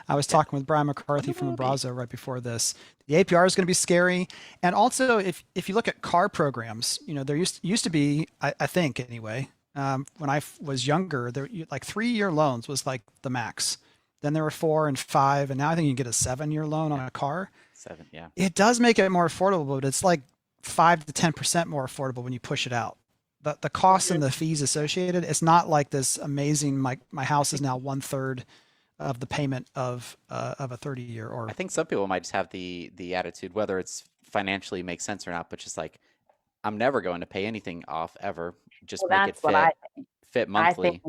I was talking with Brian McCarthy from Abrazo right before this. The APR is going to be scary. And also, if you look at car programs, there used to be, I think anyway, when I was younger, there like 3-year loans was like the max. Then there were 4 and 5, and now I think you can get a 7-year loan on Yeah. a car. 7, yeah. It does make it more affordable, but it's like 5 to 10% more affordable when you push it out. The costs and the fees associated, it's not like this amazing. My house is now 1/3 of the payment of a 30-year. Or I think some people might just have the attitude, whether it's financially makes sense or not, but just like I'm never going to pay anything off ever. Just Well, make it that's what I think. fit I think, monthly.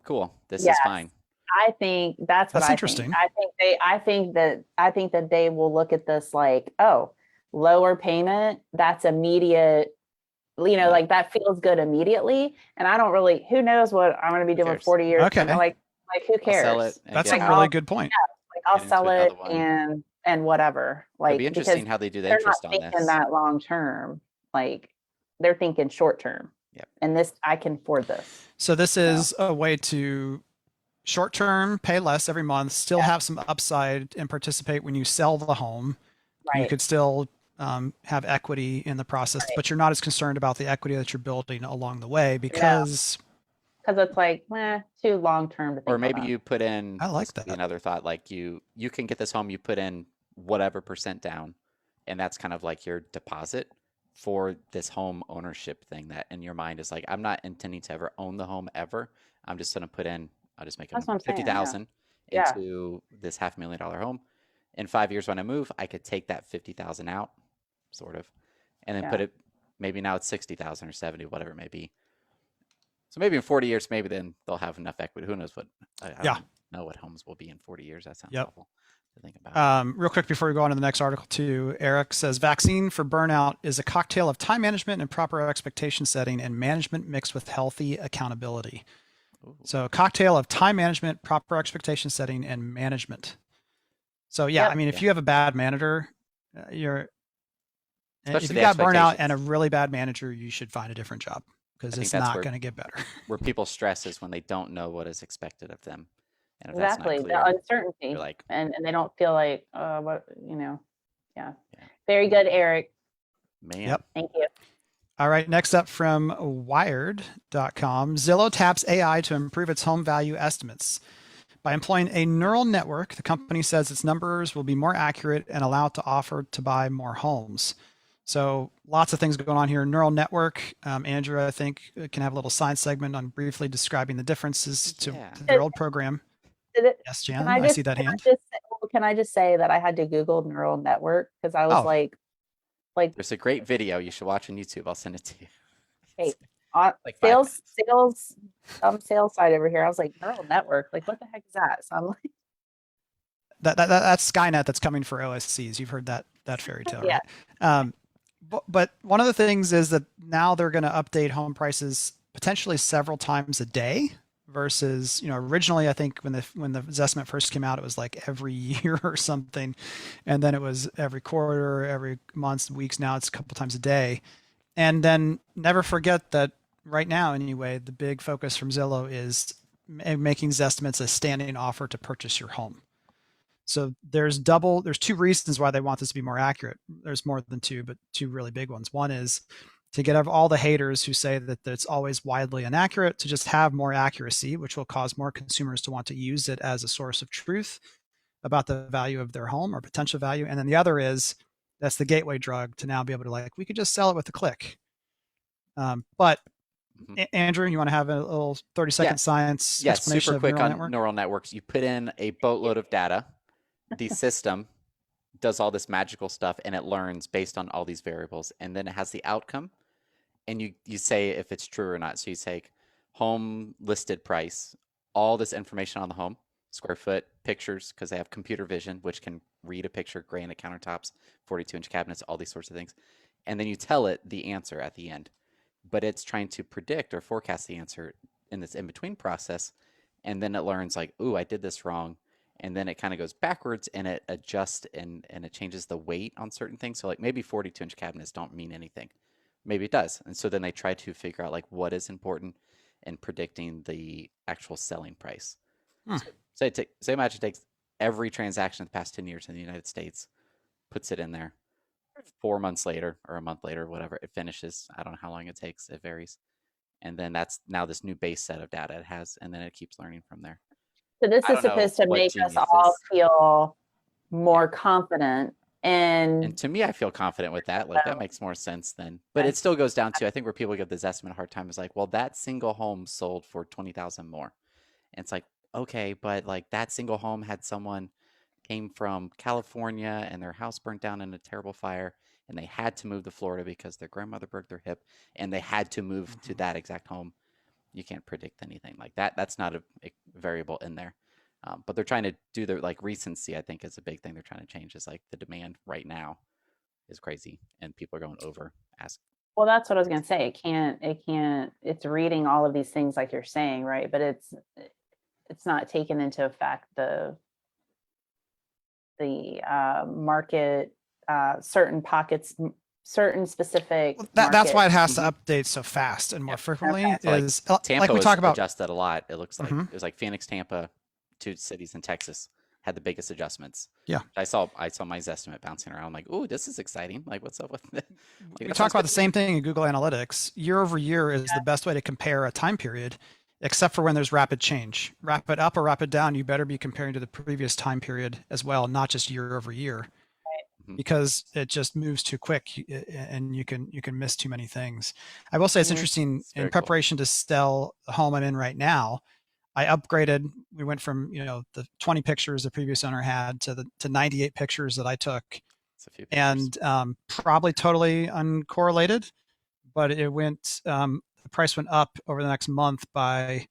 Cool. This is yes, fine. I think that's what that's I think. interesting. I think that they will look at this like, oh, lower payment, that's immediate, Yeah. like that feels good immediately. And I don't really, who knows what I'm going to be doing with cares? 40 years. Okay. Like who I'll sell cares? it and That's get a out. really good point. Like I'll Get into sell another it one. and whatever. It'll be Like, because interesting how they do the they're not interest on thinking this. that long term. Like they're thinking short term. Yep. And this, I can afford this. So this is a way to short term pay less every month, still have some upside and participate when you sell the home. You Right. could still have equity in the process, Right. but you're not as concerned about the equity that you're building along the way because Because it's like, too long term to think Or maybe about. you put in, I like this could be that. another thought, like you can get this home, you put in whatever percent down, and that's kind of like your deposit for this home ownership thing that in your mind is like, I'm not intending to ever own the home ever. I'm just going to put in, I'll just make a That's number, what I'm saying. 50,000 Yeah. into this $500,000 home. In 5 years when I move, I could take that 50,000 out, sort of, and then put Yeah. it, maybe now it's 60,000 or 70, whatever it may be. So maybe in 40 years, maybe then they'll have enough equity. Who knows what? I Yeah. don't know what homes will be in 40 years. That sounds Yep. awful to think about. Real quick before we go on to the next article too, Eric says vaccine for burnout is a cocktail of time management and proper expectation setting and management mixed with healthy accountability. Ooh. So a cocktail of time management, proper expectation setting, and management. So yeah, Yep. I mean, if Yeah. you have a bad manager, if Especially you the got burnout and a expectations. really bad manager, you should find a different job I because think it's that's not going to get better. where people stress is when they don't know what is expected of them. And if that's not Exactly. The clear, uncertainty. you're like, And they don't feel like, what, yeah. Yeah. Very good, Eric. man, Yep. Thank you. All right, next up from Wired.com, Zillow taps AI to improve its home value estimates. By employing a neural network, the company says its numbers will be more accurate and allow it to offer to buy more homes. So lots of things going on here. Neural network, Andrew, I think, can have a little science segment on briefly describing the differences to Yeah. their old program. Did it, Yes, can Jan, I I just, see that can I hand. just, can I just say that I had to Google neural network because I was Oh, like, There's a great video you should watch on YouTube. I'll send it to you. hey, Like 5 minutes. sales side over here. I was like, neural network, like what the heck is that? So I'm like, that's Skynet that's coming for OSCs. You've heard that fairy tale, yeah, right? But one of the things is that now they're going to update home prices potentially several times a day versus, originally I think when the estimate first came out, it was like every year or something, and then it was every quarter, every month, weeks. Now it's a couple times a day, and then never forget that right now anyway, the big focus from Zillow is making estimates a standing offer to purchase your home. So there's 2 reasons why they want this to be more accurate. There's more than 2, but 2 really big ones. One is to get all the haters who say that it's always widely inaccurate to just have more accuracy, which will cause more consumers to want to use it as a source of truth about the value of their home or potential value. And then the other is that's the gateway drug to now be able to we could just sell it with a click. But Andrew, you want to have a little 30-second science explanation super of quick neural on network? neural networks. You put in a boatload of data. The system does all this magical stuff and it learns based on all these variables, and then it has the outcome, and you say if it's true or not. So you take home listed price, all this information on the home, square foot, pictures, because they have computer vision, which can read a picture, granite countertops, 42-inch cabinets, all these sorts of things, and then you tell it the answer at the end. But it's trying to predict or forecast the answer in this in-between process, and then it learns like, ooh, I did this wrong. And then it kind of goes backwards and it adjusts and it changes the weight on certain things. So like maybe 42-inch cabinets don't mean anything. Maybe it does. And so then they try to figure out like what is important in predicting the actual selling price. So imagine it takes every transaction in the past 10 years in the United States, puts it in there. 4 months later or a month later, whatever, it finishes. I don't know how long it takes. It varies. And then that's now this new base set of data it has, and then it keeps learning from there. So this I is don't know supposed to what make us genius all is. feel more confident. And to me, I feel confident with that. Like that makes more sense than, but it still goes down to, I think where people give this estimate a hard time is like, well, that single home sold for 20,000 more. And it's like, okay, but like that single home had someone came from California and their house burnt down in a terrible fire and they had to move to Florida because their grandmother broke their hip and they had to move to that exact home. You can't predict anything like that. That's not a variable in there. But they're trying to do their like recency, I think is a big thing they're trying to change is like the demand right now is crazy and people are going over ask. Well, that's what I was going to say. It's reading all of these things like you're saying, right? But it's not taken into effect the market, certain pockets, certain specific. That's why it has to update so fast and more frequently. Okay. Is Tampa like we talk about adjusted a lot. It looks like it was like Phoenix, Tampa, 2 cities in Texas had the biggest adjustments. Yeah, I saw my estimate bouncing around. I'm like, ooh, this is exciting. Like, what's up with it? We talk about the same thing in Google Analytics. Year over year is the best way to compare a time period, except for when there's rapid change. Rapid up or rapid down, you better be comparing to the previous time period as well, not just year over year, because it just moves too quick and you can miss too many things. I will say it's interesting in preparation to sell the home I'm in right now. I upgraded. We went from the 20 pictures the previous owner had to 98 pictures that I took, and probably totally uncorrelated, but it went. The price went up over the next month by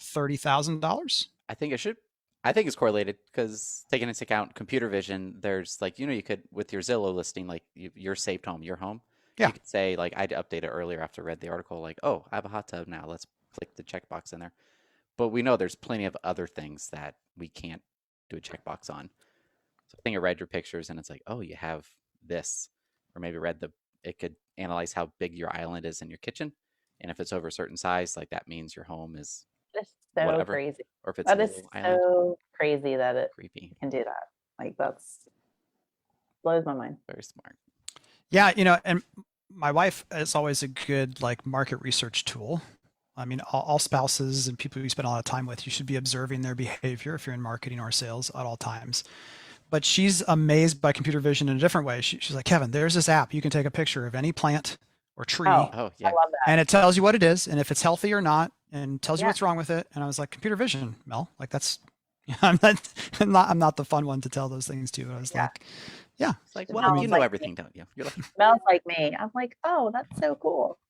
$30,000. I think it should. I think it's correlated because taking into account computer vision, there's like you could with your Zillow listing, like your saved home, your home. Yeah. You could say like I'd update it earlier after I read the article, like oh I have a hot tub now. Let's click the checkbox in there. But we know there's plenty of other things that we can't do a checkbox on. So I think I read your pictures and it's like, oh, you have this. Or maybe it could analyze how big your island is in your kitchen. And if it's over a certain size, like that means your home is so whatever. Crazy. Or if it's that is island, so crazy that it creepy. Can do that. Like that's blows my mind. Very smart. Yeah, and my wife is always a good like market research tool. I mean, all spouses and people you spend a lot of time with, you should be observing their behavior if you're in marketing or sales at all times. But she's amazed by computer vision in a different way. She's like, Kevin, there's this app. You can take a picture of any plant or tree. Oh yeah. I love that. And it tells you what it is and if it's healthy or not and tells you what's wrong with it. And I was like, computer vision, Mel, like that's, I'm not the fun one to tell those things to. I was like, yeah. It's like, well, you know everything, don't you? You're like, Mel's like me. I'm like, oh, that's so cool.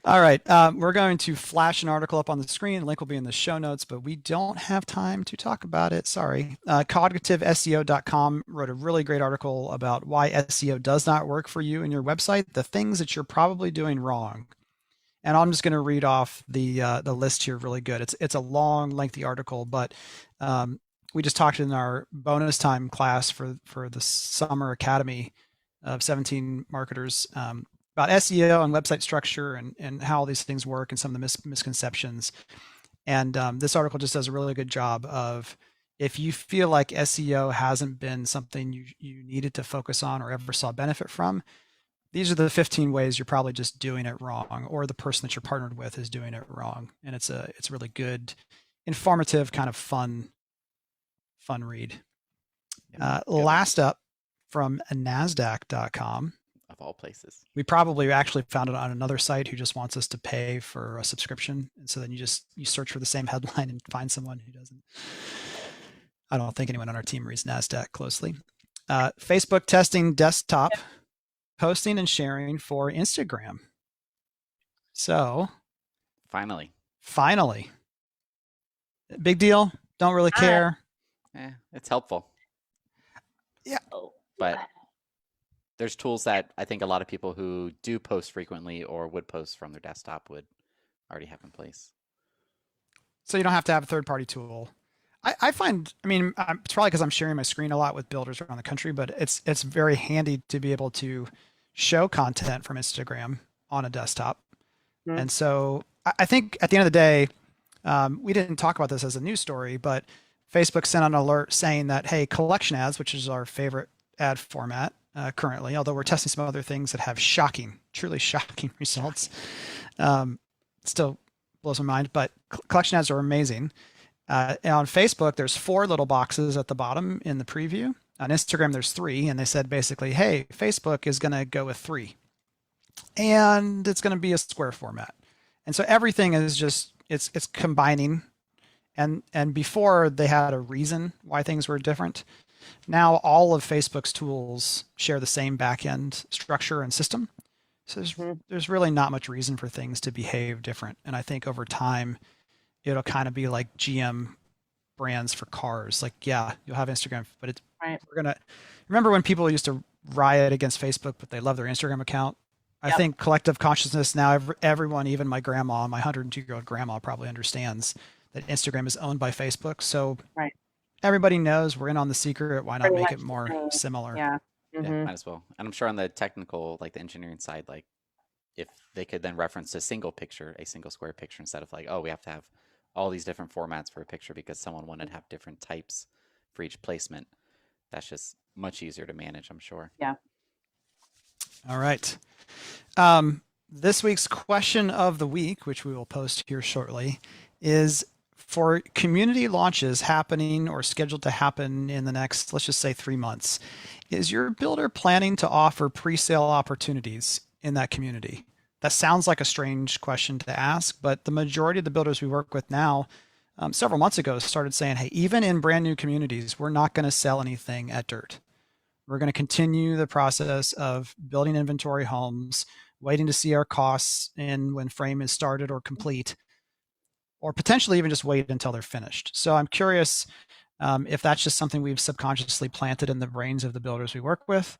All right. We're going to flash an article up on the screen. The link will be in the show notes, but we don't have time to talk about it. Sorry. CognitiveSEO.com wrote a really great article about why SEO does not work for you and your website, the things that you're probably doing wrong. And I'm just going to read off the list here really good. It's a long, lengthy article, but we just talked in our bonus time class for the summer academy of 17 marketers about SEO and website structure and how all these things work and some of the misconceptions. And this article just does a really good job of if you feel like SEO hasn't been something you needed to focus on or ever saw benefit from, these are the 15 ways you're probably just doing it wrong, or the person that you're partnered with is doing it wrong. And it's really good, informative, kind of fun read. Last up from NASDAQ.com. Of all places. We probably actually found it on another site who just wants us to pay for a subscription. And so then you search for the same headline and find someone who doesn't. I don't think anyone on our team reads NASDAQ closely. Facebook testing desktop posting and sharing for Instagram. So finally, big deal. Don't really care. It's helpful. Yeah. But there's tools that I think a lot of people who do post frequently or would post from their desktop would already have in place. So you don't have to have a third-party tool. I find, it's probably because I'm sharing my screen a lot with builders around the country, but it's very handy to be able to show content from Instagram on a desktop. Mm-hmm. And so I think at the end of the day, we didn't talk about this as a news story, but Facebook sent an alert saying that, hey, collection ads, which is our favorite ad format, currently, although we're testing some other things that have truly shocking results. Still blows my mind, but collection ads are amazing. And on Facebook, there's 4 little boxes at the bottom in the preview. On Instagram, there's 3, and they said basically, hey, Facebook is going to go with 3, and it's going to be a square format. And so everything is just it's combining. And before they had a reason why things were different. Now all of Facebook's tools share the same backend structure and system. So there's really not much reason for things to behave different. And I think over time, it'll kind of be like GM brands for cars. Like, yeah, you'll have Instagram, but it's we're gonna remember when people used to riot against Facebook, but they love their Instagram account. I think collective consciousness now, everyone, even my grandma, my 102-year-old grandma, probably understands that Instagram is owned by Facebook. So everybody knows we're in on the secret. Why not make it more similar? Yeah. Yeah, might as well. And I'm sure on the technical, like the engineering side, like if they could then reference a single picture, a single square picture, instead of like, oh, we have to have all these different formats for a picture because someone wanted to have different types for each placement. That's just much easier to manage, I'm sure. Yeah. All right. This week's question of the week, which we will post here shortly, is for community launches happening or scheduled to happen in the next, let's just say 3 months, is your builder planning to offer pre-sale opportunities in that community? That sounds like a strange question to ask, but the majority of the builders we work with now, several months ago, started saying, hey, even in brand new communities, we're not going to sell anything at dirt. We're going to continue the process of building inventory homes, waiting to see our costs in when frame is started or complete, or potentially even just wait until they're finished. So I'm curious if that's just something we've subconsciously planted in the brains of the builders we work with,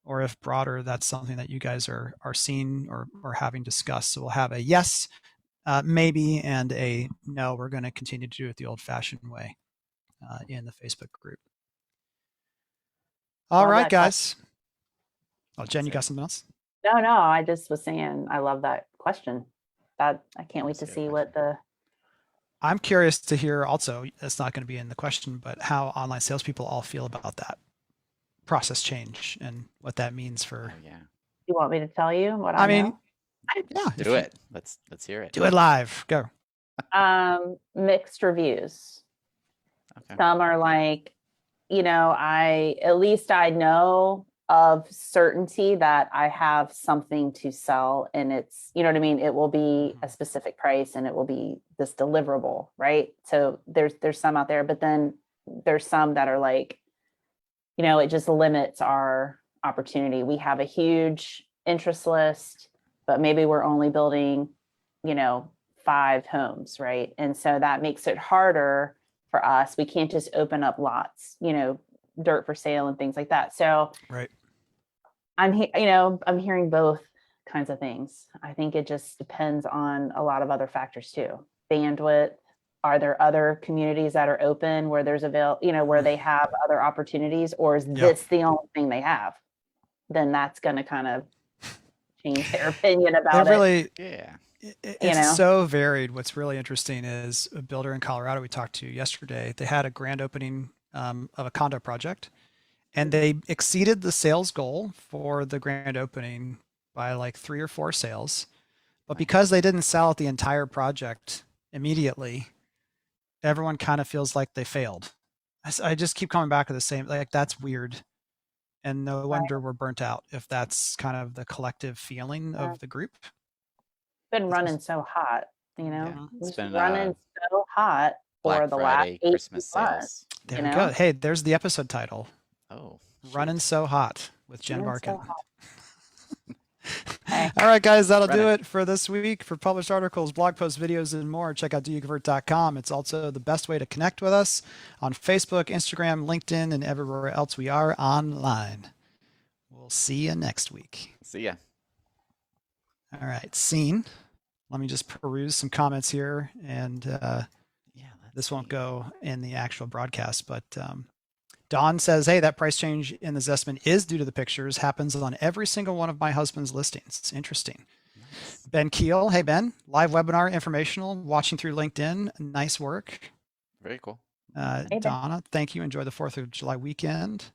or if broader, that's something that you guys are seeing or having discussed. So we'll have a yes, maybe, and a no, we're going to continue to do it the old-fashioned way in the Facebook group. All right, guys. Oh, Jen, you got something else? No, I just was saying I love that question. That I can't wait to see what the... I'm curious to hear also, it's not going to be in the question, but how online salespeople all feel about that process change and what that means for... Oh, yeah. You want me to tell you what I mean? Yeah. Do it. Let's hear it. Do it live. Go. Mixed reviews. Okay. Some are like, at least I know of certainty that I have something to sell, and it's, you know what I mean? It will be a specific price and it will be this deliverable, right? So there's some out there, but then there's some that are like, it just limits our opportunity. We have a huge interest list, but maybe we're only building, 5 homes, right? And so that makes it harder for us. We can't just open up lots, dirt for sale and things like that. So right. I'm hearing both kinds of things. I think it just depends on a lot of other factors too. Bandwidth. Are there other communities that are open where there's where they have other opportunities, or is this the only thing they have? Then that's going to kind of change their opinion about it. Really, yeah. It's so varied. What's really interesting is a builder in Colorado we talked to yesterday. They had a grand opening of a condo project, and they exceeded the sales goal for the grand opening by like 3 or 4 sales. But because they didn't sell out the entire project immediately, everyone kind of feels like they failed. I just keep coming back to the same, like, that's weird. And no wonder we're burnt out if that's kind of the collective feeling of the group. Been running so hot, It's been running so hot for Black the Friday, last 8 Christmas months. sales. There we go. Hey, there's the episode title. Oh, Running So Hot with Jen Barkan. Okay. All right, guys, that'll do it for this week. For published articles, blog posts, videos, and more, check out doyouconvert.com. It's also the best way to connect with us on Facebook, Instagram, LinkedIn, and everywhere else we are online. We'll see you next week. See ya. All right, scene. Let me just peruse some comments here, and this won't go in the actual broadcast, but Dawn says, hey, that price change in the Zestman is due to the pictures. Happens on every single one of my husband's listings. It's interesting. Nice. Ben Keel. Hey, Ben. Live webinar, informational, watching through LinkedIn. Nice work. Very cool. Hey, Donna, thank you. Enjoy the 4th of July weekend.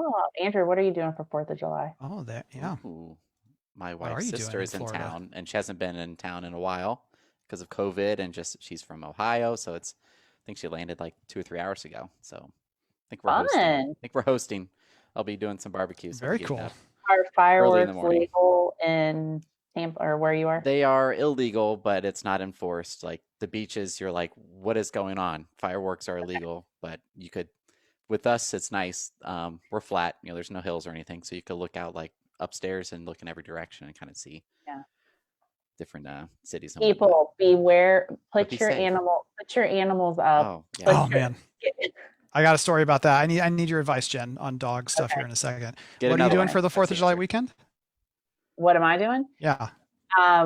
Oh, Andrew, what are you doing for 4th of July? Oh, there, yeah. Ooh, my What are wife's you doing sister in is in Florida? town, and she hasn't been in town in a while because of COVID, and just she's from Ohio, so I think she landed like 2 or 3 hours ago. So think we're hosting. Fun. think we're hosting. I'll be doing some barbecue, so I'll be Very getting cool. up Are early in the fireworks morning. legal in Tampa or where you are? They are illegal, but it's not enforced. Like the beaches, you're like, what is going on? Fireworks are illegal, but you could, with us, it's nice. We're flat, there's no hills or anything, so you could look out like upstairs and look in every direction and kind of see Yeah. different cities and whatnot. People beware. But Put be your safe. animals up. Oh, yeah. Put Oh your- man, I got a story about that. I need your advice, Jen, on dog stuff here in a second. Get What are you another doing one. for the 4th of That's July answer. weekend? What am I doing? Yeah.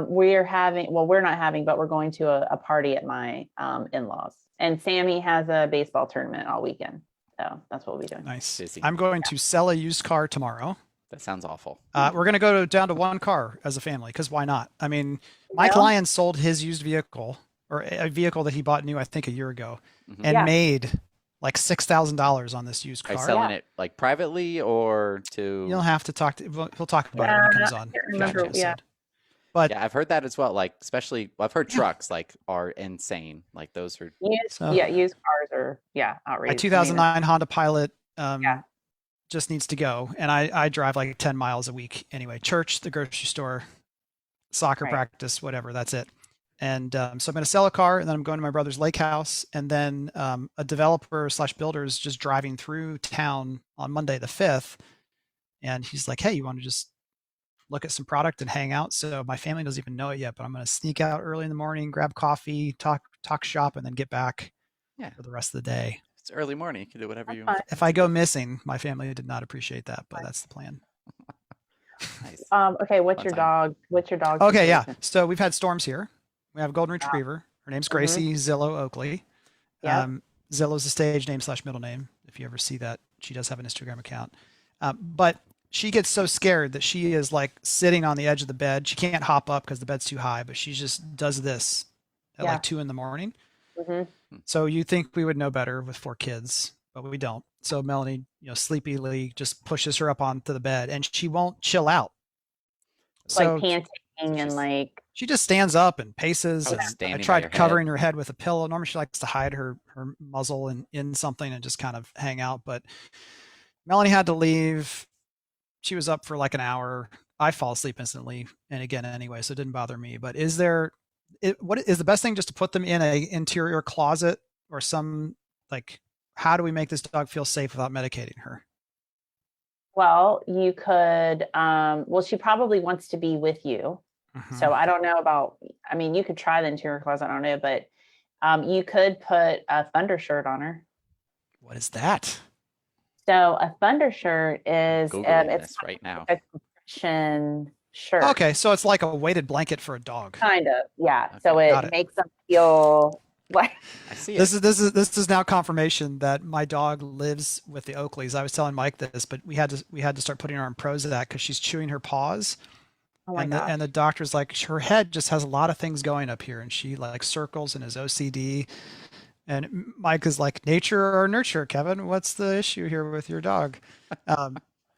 We're not having, but we're going to a party at my in-laws. And Sammy has a baseball tournament all weekend. So that's what we'll be doing. Nice. Busy. I'm going to sell a used car tomorrow. That sounds awful. We're going to go down to one car as a family because why not? I mean, Mike Lyon sold his used vehicle, or a vehicle that he bought new, I think, a year ago, and made like $6,000 on this used Are you car. selling it like privately or to? You'll have to talk to. He'll talk about it when he comes on. I can't remember. Episode. But Yeah, I've heard that as well. Like, especially, I've heard trucks like are insane. Like those are. Used cars are outrageous. my 2009 Honda Pilot just needs to go, and I drive like 10 miles a week anyway. Church, the grocery store, soccer practice, whatever. That's it. And so I'm going to sell a car, and then I'm going to my brother's lake house, and then a developer / builder is just driving through town on Monday the 5th, and he's like, "Hey, you want to just look at some product and hang out?" So my family doesn't even know it yet, but I'm going to sneak out early in the morning, grab coffee, talk shop, and then get back for the rest of the day. It's early morning. You can do whatever you want. If I go missing, my family did not appreciate that, but that's the plan. Nice. Okay, what's your dog? Okay, yeah. situation? So we've had storms here. We have a golden retriever. Her name's Gracie Zillow Oakley. Zillow's the stage name / middle name. If you ever see that, she does have an Instagram account. But she gets so scared that she is like sitting on the edge of the bed. She can't hop up because the bed's too high, but she just does this at like 2 a.m. So you think we would know better with 4 kids, but we don't. So Melanie, sleepily just pushes her up onto the bed, and she won't chill out. Like panting and like. She just stands up and paces. And I tried covering her head with a pillow. Normally she likes to hide her muzzle in something and just kind of hang out. But Melanie had to leave. She was up for like an hour. I fall asleep instantly and again anyway, so it didn't bother me. But what is the best thing, just to put them in a interior closet or some, like, how do we make this dog feel safe without medicating her? Well, you could, she probably wants to be with you. So I don't know about, you could try the interior closet, I don't know, but you could put a thunder shirt on her. What is that? So a thunder shirt is it's right now. A compression shirt. Okay, so it's like a weighted blanket for a dog. Kind of, yeah. Okay, so it makes them feel like. I see it. This is now confirmation that my dog lives with the Oakleys. I was telling Mike this, but we had to start putting her on Prozac because she's chewing her paws. Oh my gosh. And the doctor's like, her head just has a lot of things going up here, and she like circles and is OCD. And Mike is like, nature or nurture, Kevin? What's the issue here with your dog?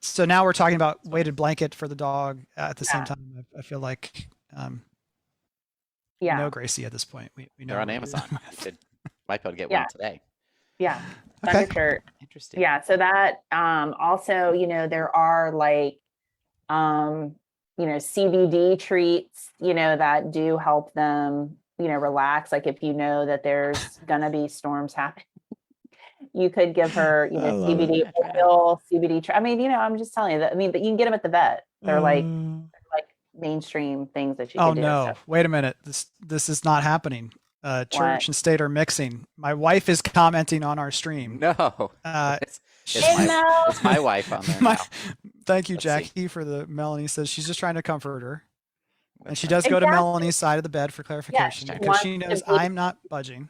So now we're talking about weighted blanket for the dog at the same time. I feel like we know Gracie at this point. We know they're on Amazon. Might be able to get one today. Yeah. Thunder shirt. Interesting. Yeah. So that also, there are like CBD treats, that do help them, relax. Like if you know that there's gonna be storms happening, you could give her, CBD oil, CBD. I'm just telling you that. But you can get them at the vet. They're like mainstream things that you can do. Oh no! So. Wait a minute. This is not happening. Church and state are mixing. My wife is commenting on our stream. No. It's my wife on there now. Thank you, Jackie, for the Melanie says she's just trying to comfort her. And she does go to Melanie's side of the bed for clarification because she knows I'm not budging.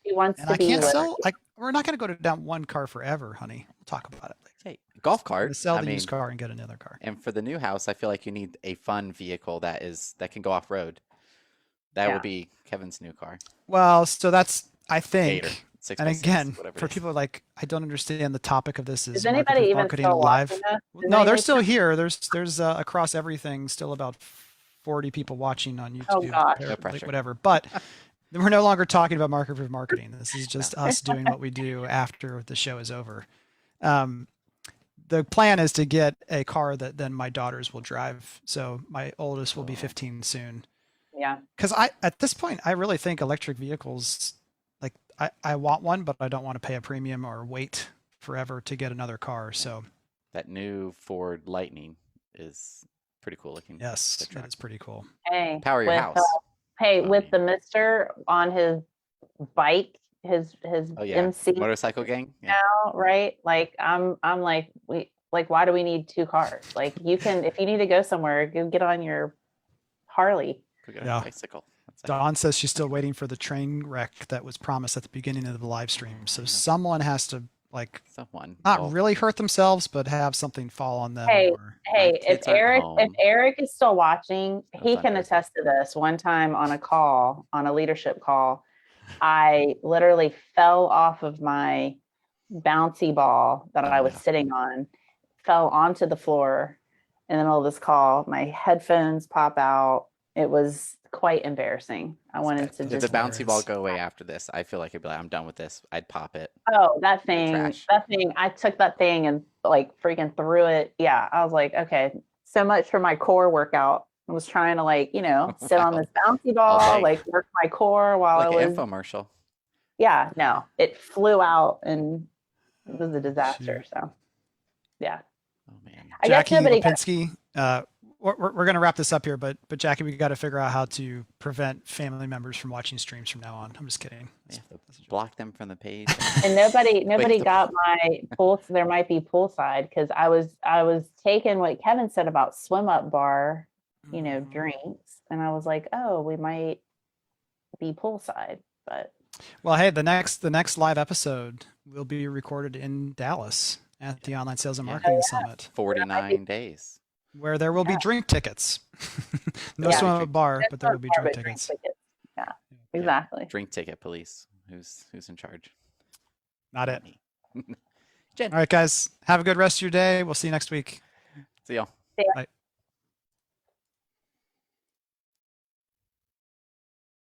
She wants and to I be can't sell. We're not going to go down one car forever, honey. We'll talk about it later. Hey, golf cart. Sell the used car and get another car. And for the new house, I feel like you need a fun vehicle that can go off road. That would be Kevin's new car. Well, so that's, I think, 6 And by 6, again, whatever for it is. people like, I don't understand the topic of this Is is anybody Marketproof even marketing still live. watching us? Does No, they're anybody still here. There's across everything still about 40 people watching on Oh YouTube, gosh. No pressure. whatever. But we're no longer talking about Marketproof marketing. This is just No. us doing what we do after the show is over. The plan is to get a car that then my daughters will drive. So my oldest will be 15 soon. Yeah. Because at this point, I really think electric vehicles, like I want one, but I don't want to pay a premium or wait forever to get another car. So That new Ford Lightning is pretty cool looking. yes, The that truck. is pretty cool. Hey, Power your with, house. hey, I with mean- the Mister on his bike, his Oh yeah, MC motorcycle gang. Yeah. now, right? Like I'm like why do we need two cars? Like you can, if you need to go somewhere, go get on your Harley. Go get a Yeah. bicycle. That's like, Dawn says she's still waiting for the train wreck that was promised at the beginning of the live stream. So someone has to like someone. not Well, really hurt themselves, but have something fall on them. Hey, Or Hey, if kids aren't Eric home. is still watching, That's he on can Thursday. attest to this. One time on a leadership call, I literally fell off of my bouncy ball that Oh, I was no. sitting on, fell onto the floor in the middle of this call. My headphones pop out. It was quite embarrassing. I wanted to Did the just, bouncy ball hilarious. go away after this? I feel like I'd be like, I'm done with this. I'd pop it. oh, trash. I took that thing and like freaking threw it. Yeah. I was like, okay, so much for my core workout. I was trying to like, sit on Wow. this bouncy All ball, day. like work my core while Like I an was, infomercial. yeah, no, it flew out and it was a disaster. Shoot. So yeah. Oh man. I guess Jackie nobody got, Lipinski, we're going to wrap this up here, but Jackie, we got to figure out how to prevent family members from watching streams from now on. I'm just kidding. You have to block them from the page. and nobody the- got my pool. There might be poolside because I was taking what Kevin said about swim up bar, drinks, and I was like, oh, we might be poolside, but Well, hey, the next live episode will be recorded in Dallas at the Online Sales and Yeah. Marketing Summit, 49 days. where there will be drink tickets. No Yeah. swim up bar, That's but there will be not drink part of it, tickets. Yeah, Yeah. exactly. Drink ticket police. Who's in charge? Not it. Me. Jen. All right, guys, have a good rest of your day. We'll see you next week. See y'all. See ya. Bye.